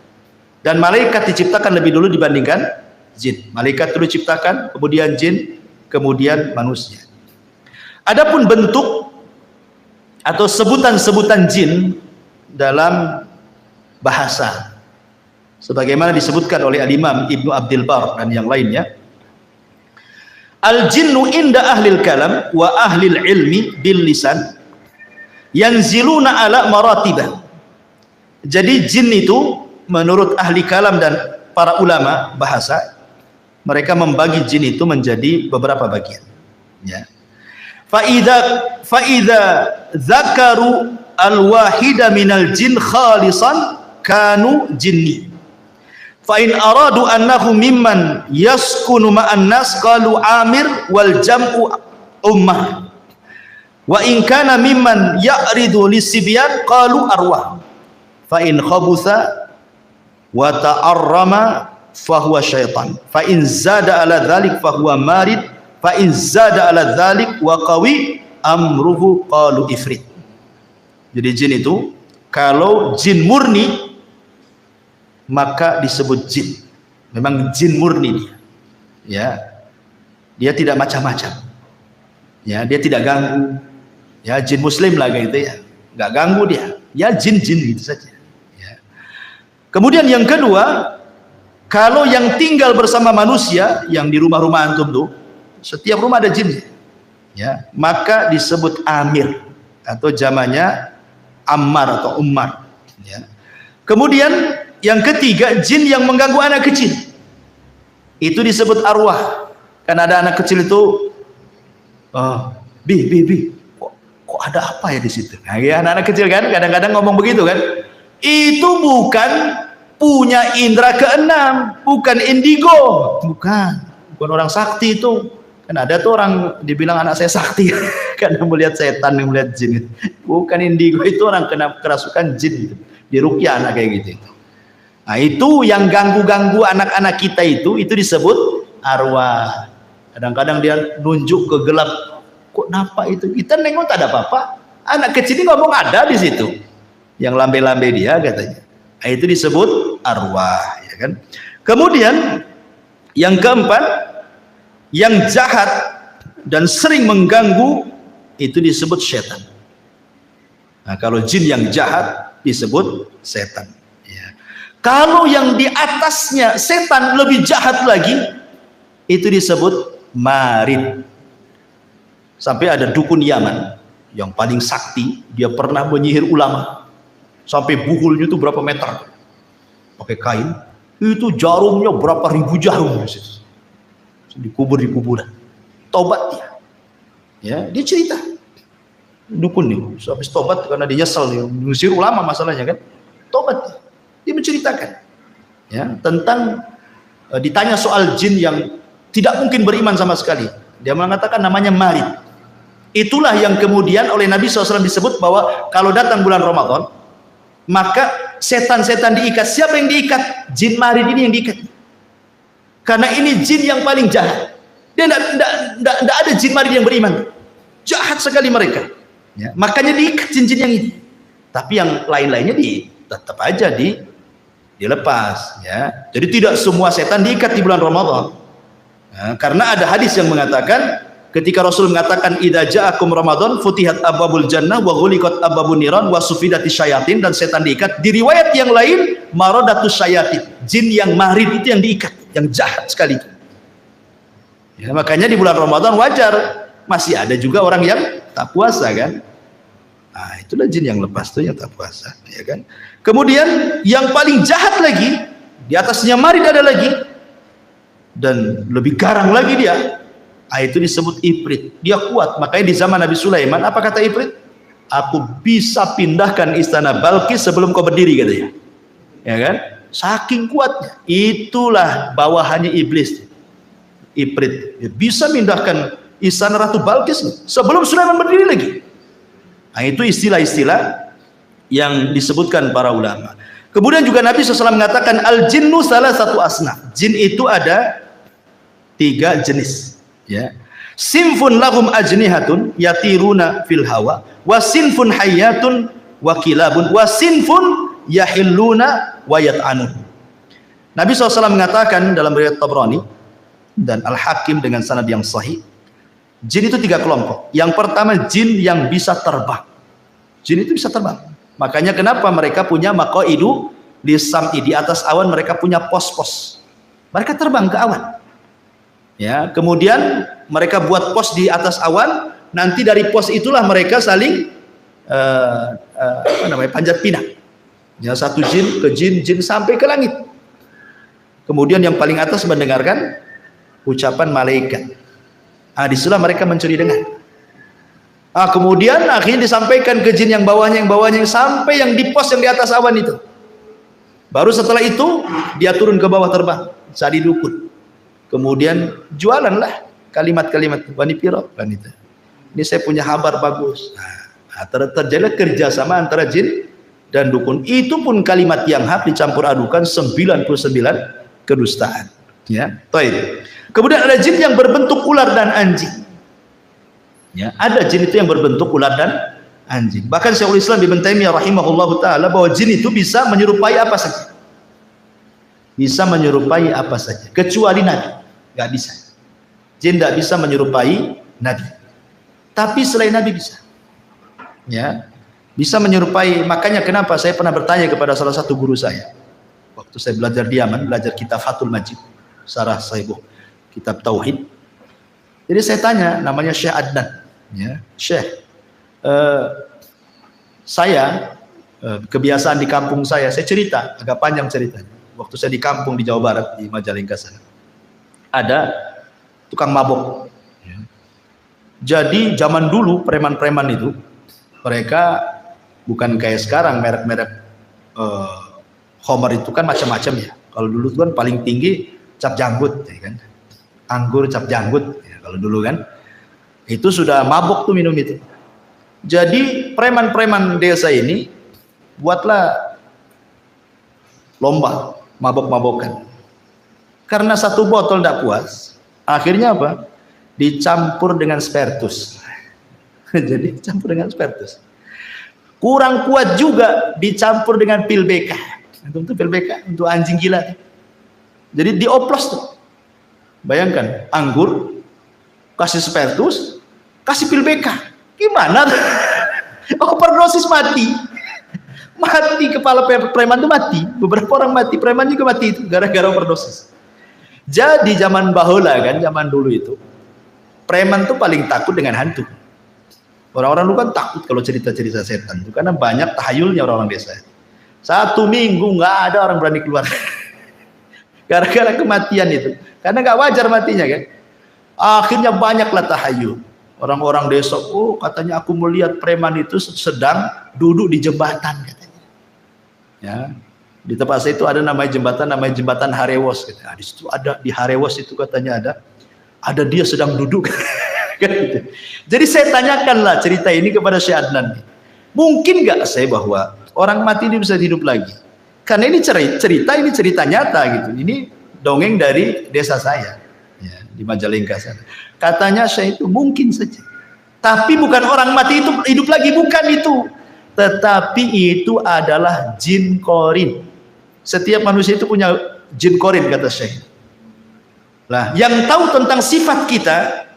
Dan malaikat diciptakan lebih dulu dibandingkan jin. Malaikat dulu diciptakan, kemudian jin, kemudian manusia. Adapun bentuk atau sebutan-sebutan jin dalam bahasa, sebagaimana disebutkan oleh Al-Imam Ibnu Abdul Bar dan yang lainnya, al-jinnu inda ahlil kalam wa ahlil ilmi bil lisan yanziluna ala maratibah Jadi jin itu menurut ahli kalam dan para ulama bahasa, mereka membagi jin itu menjadi beberapa bagian. Ya. Faida zakaru al-wahida minal jin khalisan kanu jinni. Fa in aradu annahu mimman yaskunu ma'an nas qalu amir wal jam'u ummah. Wa in kana mimman ya'ridu lisibyan qalu arwah. Fa in khabutha wa ta'arrama fa huwa syaitan. Fa in zada ala dzalik fa huwa marid. Fa in zada ala dzalik wa qawi amruhu qalu ifrit. Jadi jin itu kalau jin murni maka disebut jin. Memang jin murni dia. Ya. Dia tidak macam-macam. Ya, dia tidak ganggu. Ya, jin muslim lah gitu ya. Enggak ganggu dia. Ya jin-jin gitu saja. Ya. Kemudian yang kedua, kalau yang tinggal bersama manusia yang di rumah-rumah antum tuh, setiap rumah ada jin. Ya, maka disebut amir atau jamannya ammar atau ummar. Ya. Kemudian yang ketiga, jin yang mengganggu anak kecil. Itu disebut arwah. Kan ada anak kecil itu, bi, kok ada apa ya di situ? Nah, ya, anak-anak kecil kan, kadang-kadang ngomong begitu kan. Itu bukan punya indera keenam, bukan indigo, bukan orang sakti itu. Kan ada tuh orang dibilang anak saya sakti, karena melihat setan, melihat jin. Bukan indigo, itu orang kena kerasukan jin. Diruqyah anak kayak gitu. Nah, itu yang ganggu-ganggu anak-anak kita itu disebut arwah. Kadang-kadang dia nunjuk ke gelap. Kok napa itu? Kita nengok tak ada apa-apa. Anak kecil ini ngomong ada di situ. Yang lambe-lambe dia katanya. Nah, itu disebut arwah, ya kan? Kemudian yang keempat, yang jahat dan sering mengganggu itu disebut setan. Nah, kalau jin yang jahat disebut setan. Kalau yang di atasnya setan lebih jahat lagi, itu disebut marid. Sampai ada dukun Yaman yang paling sakti, dia pernah menyihir ulama. Sampai buhulnya itu berapa meter. Pakai kain, itu jarumnya berapa ribu jarum. Dikubur di kuburan. Tobat dia. Ya, dia cerita. Dukun nih, habis tobat karena dia nyesel, dia mengusir ulama masalahnya kan. Tobat dia. Dia menceritakan ya tentang ditanya soal jin yang tidak mungkin beriman sama sekali. Dia mengatakan namanya marid. Itulah yang kemudian oleh Nabi SAW disebut bahwa kalau datang bulan Ramadan maka setan-setan diikat. Siapa yang diikat? Jin marid ini yang diikat. Karena ini jin yang paling jahat. Dia tidak ada jin marid yang beriman. Jahat sekali mereka. Ya, makanya diikat jin-jin yang ini. Tapi yang lain-lainnya tetap aja dilepas, ya. Jadi tidak semua setan diikat di bulan Ramadan. Ya, karena ada hadis yang mengatakan ketika Rasul mengatakan idza ja'akum Ramadan futihat abwabul jannah wa ghuliqat abwabun niran wa sufidatis syayatin, dan setan diikat. Di riwayat yang lain maradatus syayatin, jin yang marid itu yang diikat, yang jahat sekali. Ya, makanya di bulan Ramadan wajar masih ada juga orang yang tak puasa kan. Nah, itulah jin yang lepas tuh yang tak puasa, ya kan. Kemudian yang paling jahat lagi, di atasnya marid ada lagi, dan lebih garang lagi dia. Nah, itu disebut ifrit. Dia kuat. Makanya di zaman Nabi Sulaiman, apa kata ifrit? Aku bisa pindahkan istana Balkis sebelum kau berdiri, katanya. Ya kan? Saking kuatnya. Itulah bawahannya iblis. Ifrit. Dia bisa pindahkan istana Ratu Balkis sebelum Sulaiman berdiri lagi. Nah, itu istilah-istilah yang disebutkan para ulama. Kemudian juga Nabi SAW mengatakan al-jinnu salah satu asnaf. Jin itu ada 3 jenis. Ya. Sinfun lahum ajnihatun yatiruna fil hawa, wa sinfun hayyatun wa kilabun, wa sinfun yahilluna wa yat'anun. Nabi SAW mengatakan dalam riwayat Tabrani dan Al-Hakim dengan sanad yang sahih, jin itu 3 kelompok. Yang pertama jin yang bisa terbang. Jin itu bisa terbang. Makanya kenapa mereka punya maqaidu di sam'i, di atas awan mereka punya pos-pos. Mereka terbang ke awan. Ya, kemudian mereka buat pos di atas awan, nanti dari pos itulah mereka saling panjat pinang. Ya, satu jin ke jin sampai ke langit. Kemudian yang paling atas mendengarkan ucapan malaikat. Disitulah mereka mencuri dengar. Kemudian akhirnya disampaikan ke jin yang bawahnya sampai yang di pos yang di atas awan itu. Baru setelah itu dia turun ke bawah terbang, cari dukun. Kemudian jualanlah kalimat-kalimat Bani Piro kan itu. Ini saya punya kabar bagus. Terjadi kerjasama antara jin dan dukun. Itu pun kalimat yang hak dicampur adukan 99 kedustaan. Ya, baik. Kemudian ada jin yang berbentuk ular dan anjing. Ya, ada jin itu yang berbentuk ular dan anjing. Bahkan Syekhul Islam Ibnu Taimiyah rahimahullahu taala bahwa jin itu bisa menyerupai apa saja. Bisa menyerupai apa saja, kecuali nabi. Enggak bisa. Jin tidak bisa menyerupai nabi. Tapi selain nabi bisa. Ya, bisa menyerupai. Makanya kenapa saya pernah bertanya kepada salah satu guru saya waktu saya belajar di Yaman, belajar kitab Fathul Majid, Syarah Sahih kitab Tauhid. Jadi saya tanya, namanya Syekh Adnan, ya, Syekh, saya kebiasaan di kampung saya cerita agak panjang ceritanya. Waktu saya di kampung di Jawa Barat di Majalengka sana, ada tukang mabok. Ya. Jadi zaman dulu preman-preman itu mereka bukan kayak sekarang merek-merek Homer itu kan macam-macam ya. Kalau dulu itu kan paling tinggi cap janggut, ya kan? Anggur cap janggut. Ya, kalau dulu kan itu sudah mabok tuh minum itu. Jadi preman-preman desa ini buatlah lomba mabok-mabokan. Karena satu botol tidak puas, akhirnya apa? Dicampur dengan spiritus. Jadi campur dengan spiritus. Kurang kuat juga dicampur dengan pil BK. Untuk pil BK untuk anjing gila. Jadi dioplos tuh. Bayangkan, anggur kasih spiritus, kasih pil BK. Gimana? Overdosis mati. Mati kepala preman itu mati. Beberapa orang mati, preman juga mati itu gara-gara overdosis. Jadi zaman bahula kan, zaman dulu itu preman tuh paling takut dengan hantu. Orang-orang dulu kan takut kalau cerita-cerita setan itu karena banyak tahayulnya orang-orang desa. 1 minggu nggak ada orang berani keluar gara-gara kematian itu. Karena nggak wajar matinya kan. Akhirnya banyaklah tahayul. Orang-orang desa, oh katanya aku melihat preman itu sedang duduk di jembatan katanya. Ya, di tempat saya itu ada namanya jembatan Harewos. Di situ ada di Harewos itu katanya ada dia sedang duduk. Gitu. Jadi saya tanyakanlah cerita ini kepada Syekh Adnan. Mungkin nggak saya bahwa orang mati ini bisa hidup lagi? Karena ini cerita nyata gitu. Ini dongeng dari desa saya, ya, di Majalengka sana. Katanya saya itu mungkin saja. Tapi bukan orang mati itu hidup lagi, bukan itu. Tetapi itu adalah jin korin. Setiap manusia itu punya jin korin kata Syekh. Lah, yang tahu tentang sifat kita,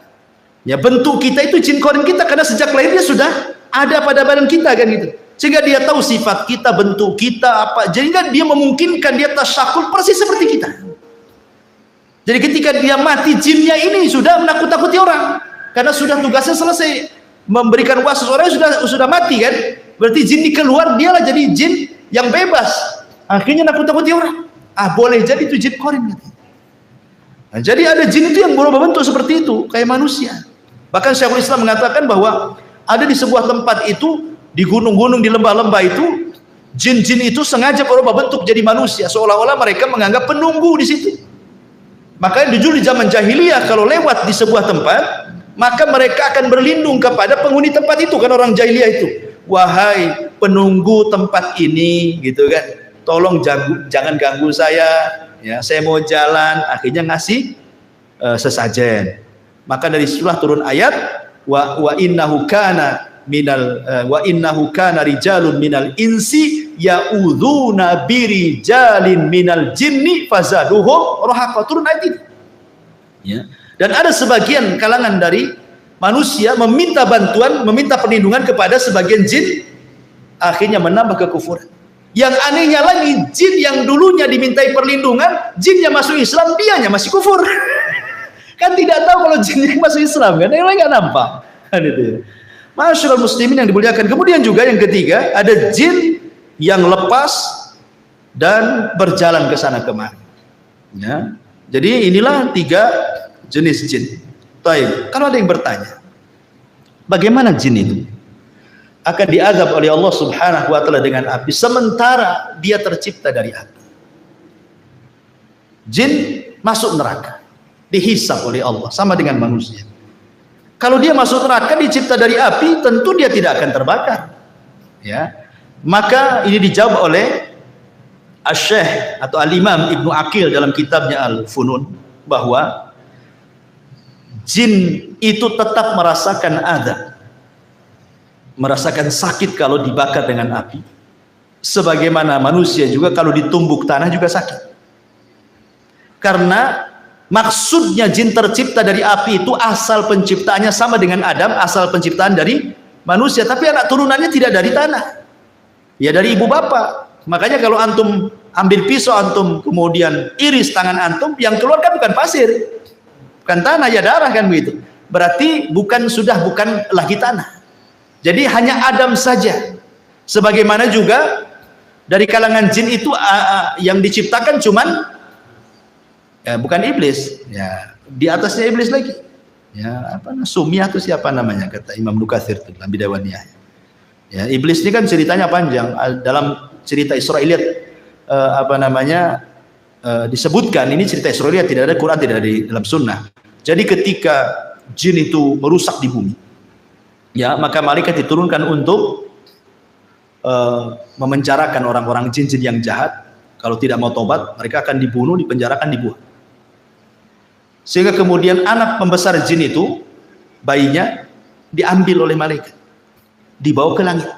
ya bentuk kita itu jin korin kita karena sejak lahirnya sudah ada pada badan kita kan gitu. Sehingga dia tahu sifat kita, bentuk kita apa. Jadi kan dia memungkinkan dia tasyakul persis seperti kita. Jadi ketika dia mati, jinnya ini sudah menakut-takuti orang karena sudah tugasnya selesai memberikan waswas orang sudah mati kan. Berarti jin keluar, dialah jadi jin yang bebas. Akhirnya nakut-takuti orang. Boleh jadi itu jin korin. Nah, jadi ada jin itu yang berubah bentuk seperti itu, kayak manusia. Bahkan Syekhul Islam mengatakan bahwa ada di sebuah tempat itu, di gunung-gunung, di lembah-lembah itu, jin-jin itu sengaja berubah bentuk jadi manusia, seolah-olah mereka menganggap penunggu di situ. Makanya dulu di zaman jahiliyah kalau lewat di sebuah tempat, maka mereka akan berlindung kepada penghuni tempat itu kan, orang jahiliyah itu. Wahai penunggu tempat ini, gitu kan, tolong jangan ganggu saya, ya, saya mau jalan. Akhirnya ngasih sesajen. Maka dari situlah turun ayat wa innahu kana rijalun minal insi ya'udzuna birijalin minal jinni fazaduhum rahaqa. Turun ayat ini. Ya. Dan ada sebagian kalangan dari manusia meminta bantuan, meminta perlindungan kepada sebagian jin, akhirnya menambah kekufuran. Yang anehnya lagi, jin yang dulunya dimintai perlindungan, jinnya masuk Islam, dianya masih kufur. Kan tidak tahu kalau jinnya masuk Islam kan, yang lain nggak nampak kan itu ya. Masyaallah muslimin yang dimuliakan. Kemudian juga yang ketiga, ada jin yang lepas dan berjalan ke sana kemari. Ya. Jadi inilah 3 jenis jin. Baik, kalau ada yang bertanya, bagaimana jin itu akan diazab oleh Allah Subhanahu wa taala dengan api sementara dia tercipta dari api? Jin masuk neraka, dihisab oleh Allah sama dengan manusia. Kalau dia masuk neraka dicipta dari api, tentu dia tidak akan terbakar. Ya. Maka ini dijawab oleh Asy-Syaikh atau Al-Imam Ibnu Aqil dalam kitabnya Al-Funun bahwa jin itu tetap merasakan azab, merasakan sakit kalau dibakar dengan api, sebagaimana manusia juga kalau ditumbuk tanah juga sakit. Karena maksudnya jin tercipta dari api itu asal penciptaannya sama dengan Adam, asal penciptaan dari manusia, tapi anak turunannya tidak dari tanah, ya dari ibu bapak. Makanya kalau antum ambil pisau, antum kemudian iris tangan antum, yang keluar kan bukan pasir, bukan tanah, ya darah kan begitu. Berarti bukan lagi tanah. Jadi hanya Adam saja. Sebagaimana juga dari kalangan jin itu yang diciptakan cuman ya, bukan iblis, ya di atasnya iblis lagi. Ya apa Sumiyah itu siapa namanya, kata Imam Nukatsir dalam Bidawaniyah. Ya iblis ini kan ceritanya panjang. Dalam cerita Israiliyat disebutkan, ini cerita Israiliyat, tidak ada Quran, tidak ada di dalam sunnah. Jadi ketika jin itu merusak di bumi, ya maka malaikat diturunkan untuk memenjarakan orang-orang jin-jin yang jahat. Kalau tidak mau tobat, mereka akan dibunuh, dipenjarakan, dibuang. Sehingga kemudian anak pembesar jin itu, bayinya diambil oleh malaikat, dibawa ke langit,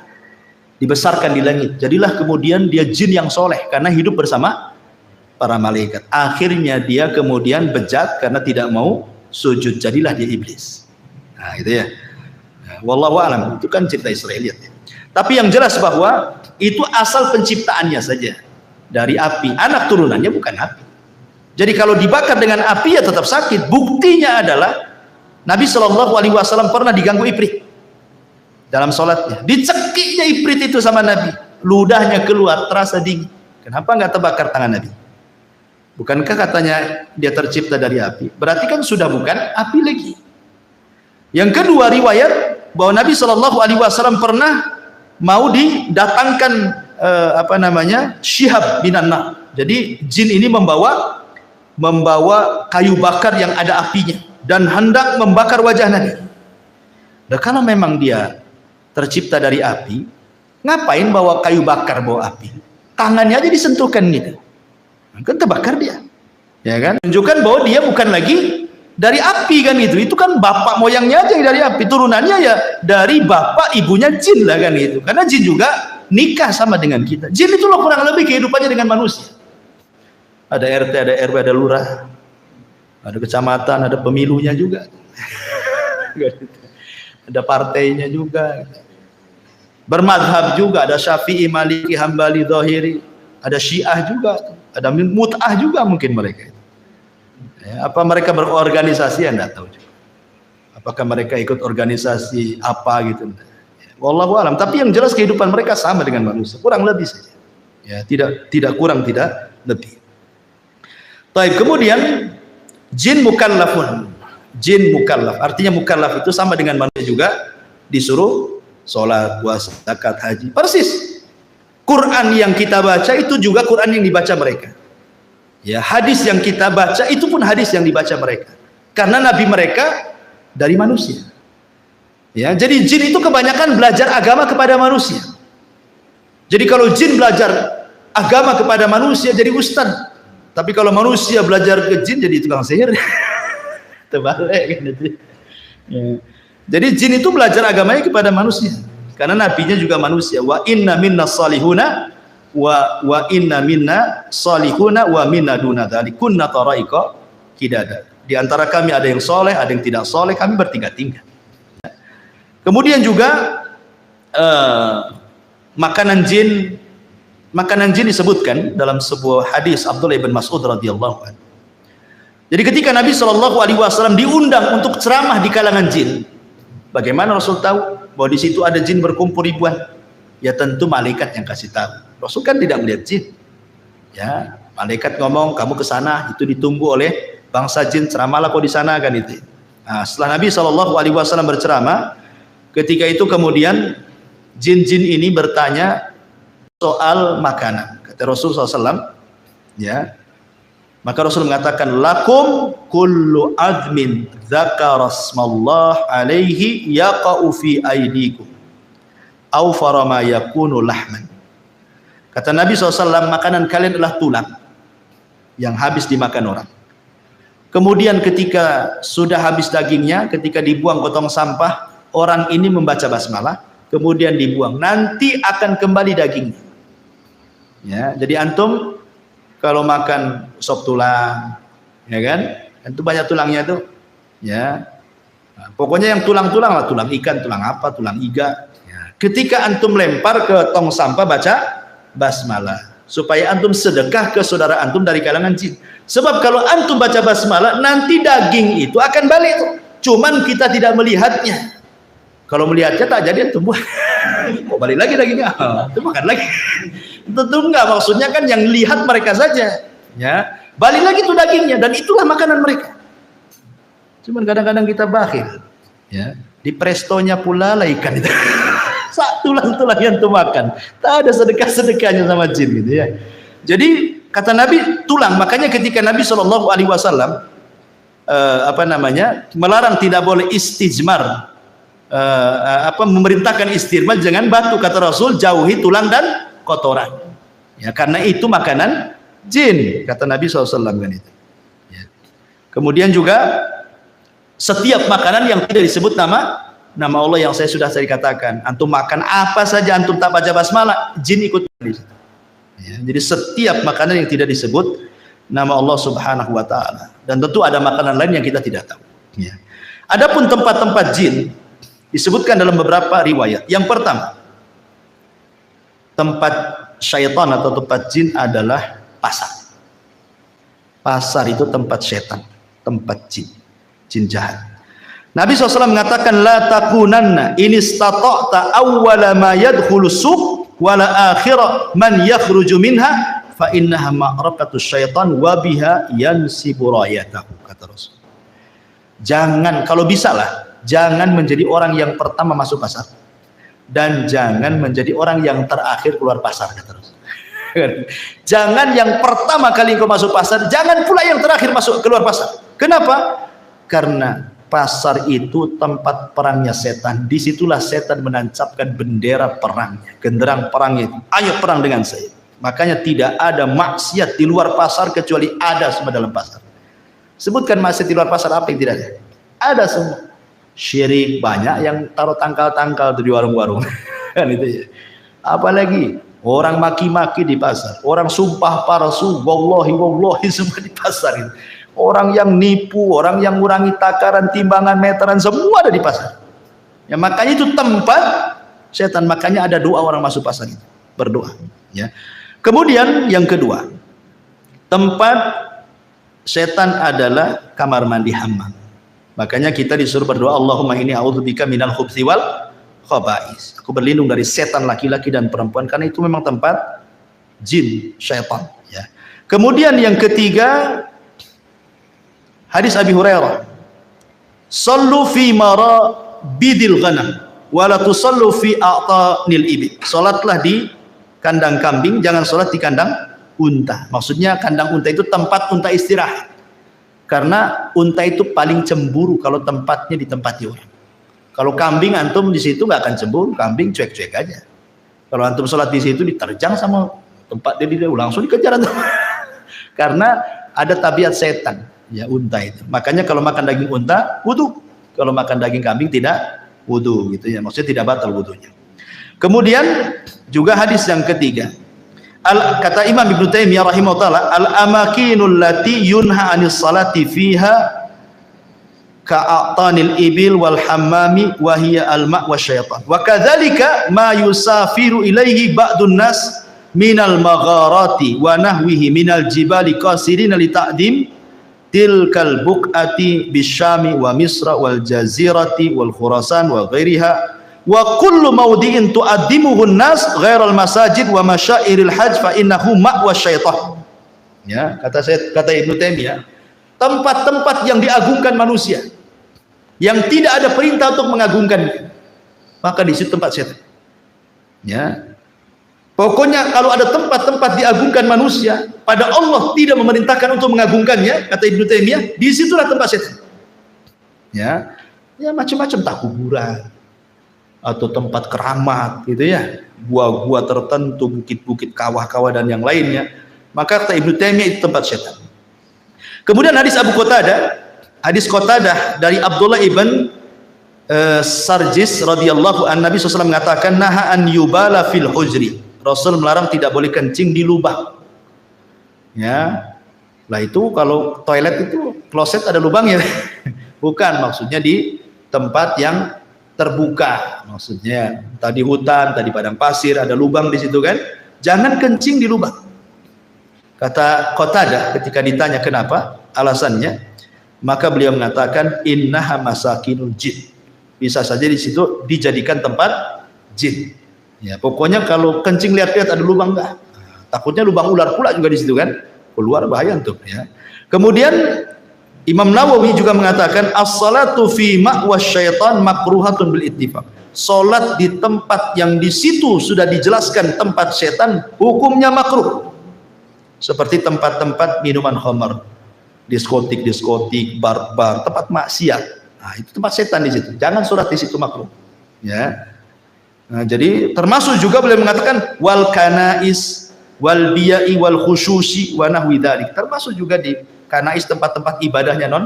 dibesarkan di langit. Jadilah kemudian dia jin yang soleh karena hidup bersama para malaikat. Akhirnya dia kemudian bejat karena tidak mau sujud, jadilah dia iblis. Nah itu ya. Wallahu a'lam, itu kan cerita Israiliyat. Tapi yang jelas bahwa itu asal penciptaannya saja dari api, anak turunannya bukan api. Jadi kalau dibakar dengan api ya tetap sakit. Buktinya adalah Nabi Shallallahu Alaihi Wasallam pernah diganggu ifrit dalam sholatnya. Dicekiknya ifrit itu sama Nabi, ludahnya keluar terasa dingin. Kenapa nggak terbakar tangan Nabi? Bukankah katanya dia tercipta dari api? Berarti kan sudah bukan api lagi. Yang kedua, riwayat bahwa Nabi Shallallahu Alaihi Wasallam pernah mau didatangkan syihab minan nar. Jadi jin ini membawa kayu bakar yang ada apinya dan hendak membakar wajah Nabi. Dan kalau memang dia tercipta dari api, ngapain bawa kayu bakar, bawa api? Tangannya aja disentuhkan gitu, kan terbakar dia, ya kan? Menunjukkan bahwa dia bukan lagi dari api kan itu. Itu kan bapak moyangnya aja yang dari api, turunannya ya dari bapak ibunya jin lah kan itu. Karena jin juga nikah sama dengan kita. Jin itu loh kurang lebih kehidupannya dengan manusia. Ada RT, ada RW, ada lurah, ada kecamatan, ada pemilunya juga, ada partainya juga, bermadhab juga, ada Syafi'i, Maliki, Hambali, Zahiri, ada Syiah juga, ada Mut'ah juga mungkin mereka. Ya, apa mereka berorganisasi? Anda tahu juga. Apakah mereka ikut organisasi apa gitu? Wallahu a'lam. Tapi yang jelas kehidupan mereka sama dengan manusia, kurang lebih saja. Ya, tidak kurang, tidak lebih. Baik, kemudian jin mukallafun. Jin mukallaf, artinya mukallaf itu sama dengan manusia juga, disuruh sholat, puasa, zakat, haji. Persis. Quran yang kita baca itu juga Quran yang dibaca mereka. Ya, hadis yang kita baca itu pun hadis yang dibaca mereka. Karena nabi mereka dari manusia. Ya, jadi jin itu kebanyakan belajar agama kepada manusia. Jadi kalau jin belajar agama kepada manusia jadi ustadz. Tapi kalau manusia belajar ke jin jadi tukang sihir. Terbalik kan itu. Ya. Jadi jin itu belajar agamanya kepada manusia. Karena nabinya juga manusia. Wa inna minna salihuna wa inna minna salihuna wa minna duna dzalik kunna tara'iqa qidada. Di antara kami ada yang soleh, ada yang tidak soleh, kami bertingkat-tingkat. Kemudian juga makanan jin disebutkan dalam sebuah hadis Abdullah bin Mas'ud radhiyallahu anhu. Jadi ketika Nabi Shallallahu Alaihi Wasallam diundang untuk ceramah di kalangan jin, bagaimana Rasul tahu bahwa di situ ada jin berkumpul ribuan? Ya tentu malaikat yang kasih tahu. Rasul kan tidak melihat jin. Ya, malaikat ngomong kamu ke sana, itu ditunggu oleh bangsa jin, ceramahlah kau di sana kan itu. Nah, setelah Nabi SAW berceramah, ketika itu kemudian jin-jin ini bertanya soal makanan. Kata Rasul SAW, ya, maka Rasul mengatakan lakum kullu admin dzakarasmallah alaihi yaqa'u fi aidikum au farama yakunu lahman. Kata Nabi SAW, makanan kalian adalah tulang yang habis dimakan orang. Kemudian ketika sudah habis dagingnya, ketika dibuang ke tong sampah, orang ini membaca basmalah, kemudian dibuang. Nanti akan kembali dagingnya. Ya, jadi antum kalau makan sop tulang, ya kan? Itu banyak tulangnya tuh. Ya. Nah, pokoknya yang tulang-tulang lah, tulang ikan, tulang apa, tulang iga. Ya. Ketika antum lempar ke tong sampah, baca basmalah supaya antum sedekah ke saudara antum dari kalangan jin. Sebab kalau antum baca basmalah, nanti daging itu akan balik tuh. Cuman kita tidak melihatnya. Kalau melihatnya tak jadi antum buat. Mau balik lagi dagingnya, itu makan lagi. Tentu enggak, maksudnya kan yang lihat mereka saja. Ya, balik lagi tuh dagingnya dan itulah makanan mereka. Cuman kadang-kadang kita bakhil. Ya, di prestonya pula lah ikan itu. Tulang-tulang yang tuh makan, tak ada sedekah-sedekahnya sama jin gitu ya. Jadi kata Nabi tulang, makanya ketika Nabi SAW melarang tidak boleh istijmar, memerintahkan istijmar dengan batu, kata Rasul jauhi tulang dan kotoran. Ya, karena itu makanan jin, kata Nabi SAW kan itu. Ya. Kemudian juga setiap makanan yang tidak disebut nama Allah yang saya sudah katakan, antum makan apa saja antum tak baca basmalah, jin ikut di situ. Ya, jadi setiap makanan yang tidak disebut nama Allah Subhanahu wa taala, dan tentu ada makanan lain yang kita tidak tahu. Ya. Adapun tempat-tempat jin disebutkan dalam beberapa riwayat. Yang pertama, tempat syaitan atau tempat jin adalah pasar. Pasar itu tempat syaitan, tempat jin, jin jahat. Nabi SAW mengatakan la takunanna in istata'ta awwala ma yadkhulu suq wala akhira man yakhruju minha fa innaha ma'raqatu syaitan wa biha yansibu rayatahu, kata Rasul. Jangan, kalau bisa lah, jangan menjadi orang yang pertama masuk pasar dan jangan menjadi orang yang terakhir keluar pasar, kata Rasul. Jangan yang pertama kali kau masuk pasar, jangan pula yang terakhir masuk keluar pasar. Kenapa? Karena pasar itu tempat perangnya setan. Disitulah setan menancapkan bendera perangnya, genderang perangnya itu. Ayo perang dengan saya. Makanya tidak ada maksiat di luar pasar kecuali ada semua dalam pasar. Sebutkan maksiat di luar pasar apa yang tidak ada? Ada semua. Syirik banyak yang taruh tangkal-tangkal di warung-warung. Kan itu ya. Apalagi orang maki-maki di pasar, orang sumpah palsu, wallahi semua di pasar itu. Orang yang nipu, orang yang ngurangi takaran, timbangan, meteran, semua ada di pasar. Ya, makanya itu tempat setan. Makanya ada doa orang masuk pasar itu, berdoa. Ya. Kemudian yang kedua, tempat setan adalah kamar mandi hammam. Makanya kita disuruh berdoa, Allahumma inni a'udzubika minal khubthi wal khaba'is. Aku berlindung dari setan laki-laki dan perempuan, karena itu memang tempat jin, syaitan. Ya. Kemudian yang ketiga, hadis Abi Hurairah, sallu fi marabidil ghanam wa la tusallu fi a'tanil ibil. Salatlah di kandang kambing, jangan salat di kandang unta. Maksudnya kandang unta itu tempat unta istirahat. Karena unta itu paling cemburu kalau tempatnya ditempati orang. Kalau kambing antum di situ nggak akan cemburu, kambing cuek-cuek aja. Kalau antum salat di situ diterjang sama tempat dia langsung dikejar antum. Karena ada tabiat setan. Ya, unta itu. Makanya kalau makan daging unta wudu, kalau makan daging kambing tidak wudu gitu ya. Maksudnya tidak batal wudunya. Kemudian juga hadis yang ketiga. Kata Imam Ibnu Taimiyah rahimahullah, al-amakinul lati yunha 'anis salati fiha ka'atanil ibil wal hammami wa hiya al-ma' wasyaitan. Wa kadzalika ma yusafiru ilaihi ba'dun nas minal magharati wa nahwihi minal jibali qasirin li ta'dim tilkal buq'ati bisyami wa misra wal jazirati wal khurasan wa ghairiha wa kullu mawdi'in tu'addimuhu an-nas ghairal masajid wa masyairil hajj fa innahu ma'wa syaitan. Ya, kata Ibnu Taimiyah, tempat-tempat yang diagungkan manusia yang tidak ada perintah untuk mengagungkan, maka di situ tempat setan. Ya. Pokoknya kalau ada tempat-tempat diagungkan manusia, pada Allah tidak memerintahkan untuk mengagungkannya, kata Ibnu Taimiyah, di situlah tempat setan. Ya. Ya macam-macam, tak kuburan atau tempat keramat gitu ya, gua-gua tertentu, bukit-bukit, kawah-kawah dan yang lainnya, maka kata Ibnu Taimiyah itu tempat setan. Kemudian hadis Abu Qatadah, hadis Qatadah dari Abdullah ibn Sarjis radhiyallahu an, Nabi SAW mengatakan naha an yubala fil hujri, Rasul melarang tidak boleh kencing di lubang. Ya, lah itu kalau toilet itu kloset ada lubangnya, bukan, maksudnya di tempat yang terbuka, maksudnya tadi hutan, tadi padang pasir, ada lubang di situ kan, jangan kencing di lubang. Kata Qatadah ketika ditanya kenapa, alasannya, maka beliau mengatakan innaha masakinul jin, bisa saja di situ dijadikan tempat jin. Ya, pokoknya kalau kencing lihat-lihat ada lubang enggak, takutnya lubang ular pula juga di situ kan, keluar bahaya untuk ya. Kemudian Imam Nawawi juga mengatakan as-salatu fi ma'was syaitan makruhatun bil ittifaq. Salat di tempat yang di situ sudah dijelaskan tempat setan hukumnya makruh. Seperti tempat-tempat minuman khamar, diskotik, bar-bar, tempat maksiat. Nah, itu tempat setan di situ. Jangan salat di situ, makruh. Ya. Nah, jadi termasuk juga boleh mengatakan wal kanais wal biya'i wal khususi wa nahwi dzalik. Termasuk juga di kanais, tempat-tempat ibadahnya non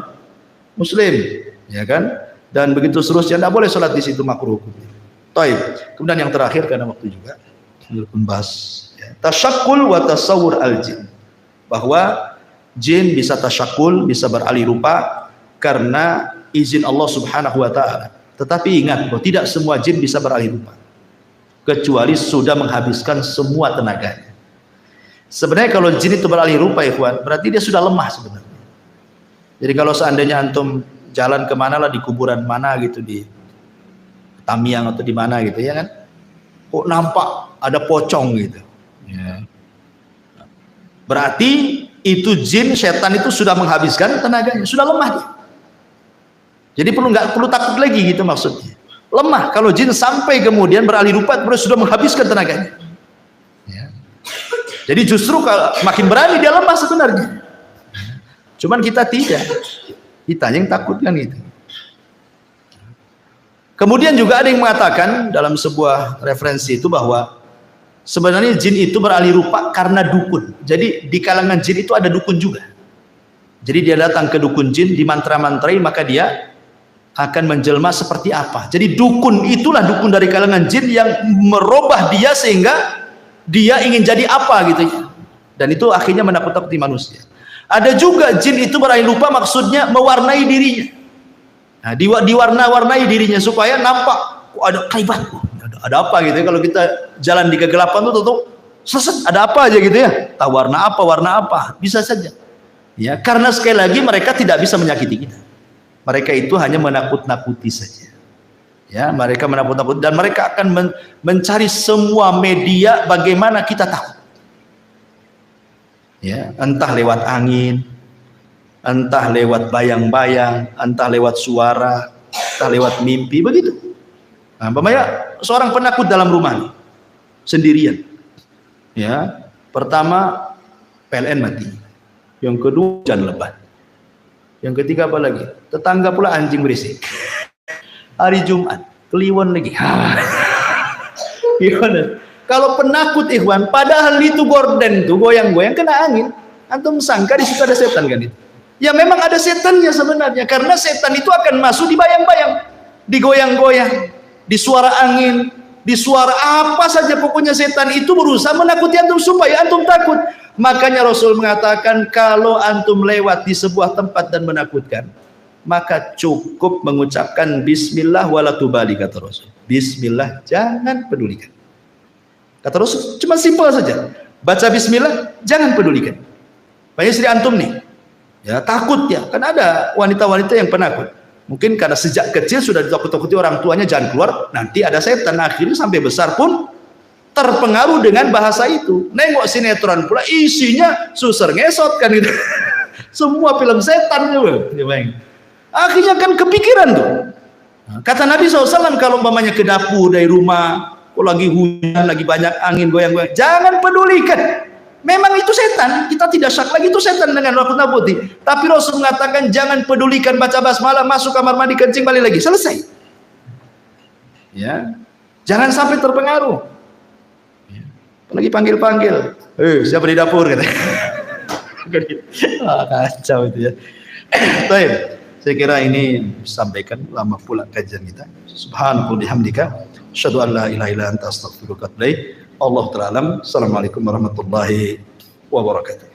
muslim, ya kan? Dan begitu seterusnya, tidak boleh salat di situ, makruh. Taib. Kemudian yang terakhir karena waktu juga membahas ya, tasyakkul wa tasawwur al-jin. Bahwa jin bisa tasyakul, bisa beralih rupa karena izin Allah Subhanahu wa taala. Tetapi ingat bahwa tidak semua jin bisa beralih rupa, kecuali sudah menghabiskan semua tenaganya. Sebenarnya kalau jin itu beralih rupa, ikhwan, berarti dia sudah lemah sebenarnya. Jadi kalau seandainya antum jalan kemana lah, di kuburan mana gitu, di Tamiang atau di mana gitu ya kan, kok nampak ada pocong gitu ya, berarti itu jin, setan itu sudah menghabiskan tenaganya, sudah lemah dia. Jadi nggak perlu takut lagi gitu maksudnya. Lemah kalau jin sampai kemudian beralih rupa, sudah menghabiskan tenaganya. Ya. Jadi justru kalau makin berani dia lemah sebenarnya. Cuman kita tidak, kita yang takut kan gitu. Kemudian juga ada yang mengatakan dalam sebuah referensi itu bahwa sebenarnya jin itu beralih rupa karena dukun. Jadi di kalangan jin itu ada dukun juga. Jadi dia datang ke dukun jin, dimantra-mantrai, maka dia akan menjelma seperti apa. Jadi dukun itulah dukun dari kalangan jin yang merubah dia sehingga dia ingin jadi apa gitu ya. Dan itu akhirnya menakut-nakuti manusia. Ada juga jin itu beralih rupa maksudnya mewarnai dirinya. Nah, diwarna-warnai dirinya supaya nampak ada kaibat, ada apa gitu ya. Kalau kita jalan di kegelapan tuh seset, ada apa aja gitu ya, tak warna apa, bisa saja ya, karena sekali lagi mereka tidak bisa menyakiti kita, mereka itu hanya menakut-nakuti saja ya, mereka menakut-nakuti dan mereka akan mencari semua media bagaimana kita takut ya, entah lewat angin, entah lewat bayang-bayang, entah lewat suara, entah lewat mimpi, begitu. Nah, umpamanya seorang penakut dalam rumah sendirian, ya, pertama PLN mati, yang kedua hujan lebat, yang ketiga apa lagi? Tetangga pula anjing berisik. Hari Jumat kliwon lagi. Gimana? Kalau penakut ikhwan, padahal itu gorden tuh goyang-goyang kena angin, antum sangka di situ ada setan kan itu? Ya memang ada setannya sebenarnya, karena setan itu akan masuk di bayang-bayang, digoyang-goyang, di suara angin, di suara apa saja, pokoknya setan itu berusaha menakuti antum supaya antum takut. Makanya Rasul mengatakan kalau antum lewat di sebuah tempat dan menakutkan, maka cukup mengucapkan bismillah wala tubali, kata Rasul. Bismillah, jangan pedulikan. Kata Rasul, cuma simpel saja. Baca bismillah, jangan pedulikan. Banyak istri antum nih, ya takut ya, kan ada wanita-wanita yang penakut. Mungkin karena sejak kecil sudah ditakut-takuti orang tuanya jangan keluar, nanti ada setan. Akhirnya sampai besar pun terpengaruh dengan bahasa itu. Nengok sinetron pula isinya suser ngesot kan gitu. Semua film setan juga. Akhirnya kan kepikiran tuh. Kata Nabi SAW, kalau umpamanya ke dapur dari rumah, lagi hujan, lagi banyak angin goyang-goyang, jangan pedulikan. Memang itu setan, kita tidak syak lagi itu setan dengan rambut putih. Tapi Rasul mengatakan jangan pedulikan, baca basmalah, masuk kamar mandi, kencing, balik lagi, selesai. Ya, jangan sampai terpengaruh. Ya. Lagi panggil-panggil, siapa di dapur kata. Kacau itu ya. Baik, saya kira ini sampaikan, lama pula kajian kita. Subhanallah bihamdika, asyhadu an la ilaha illa anta astaghfiruka wa atubu ilaik. Allah ta'ala. Assalamualaikum warahmatullahi wabarakatuh.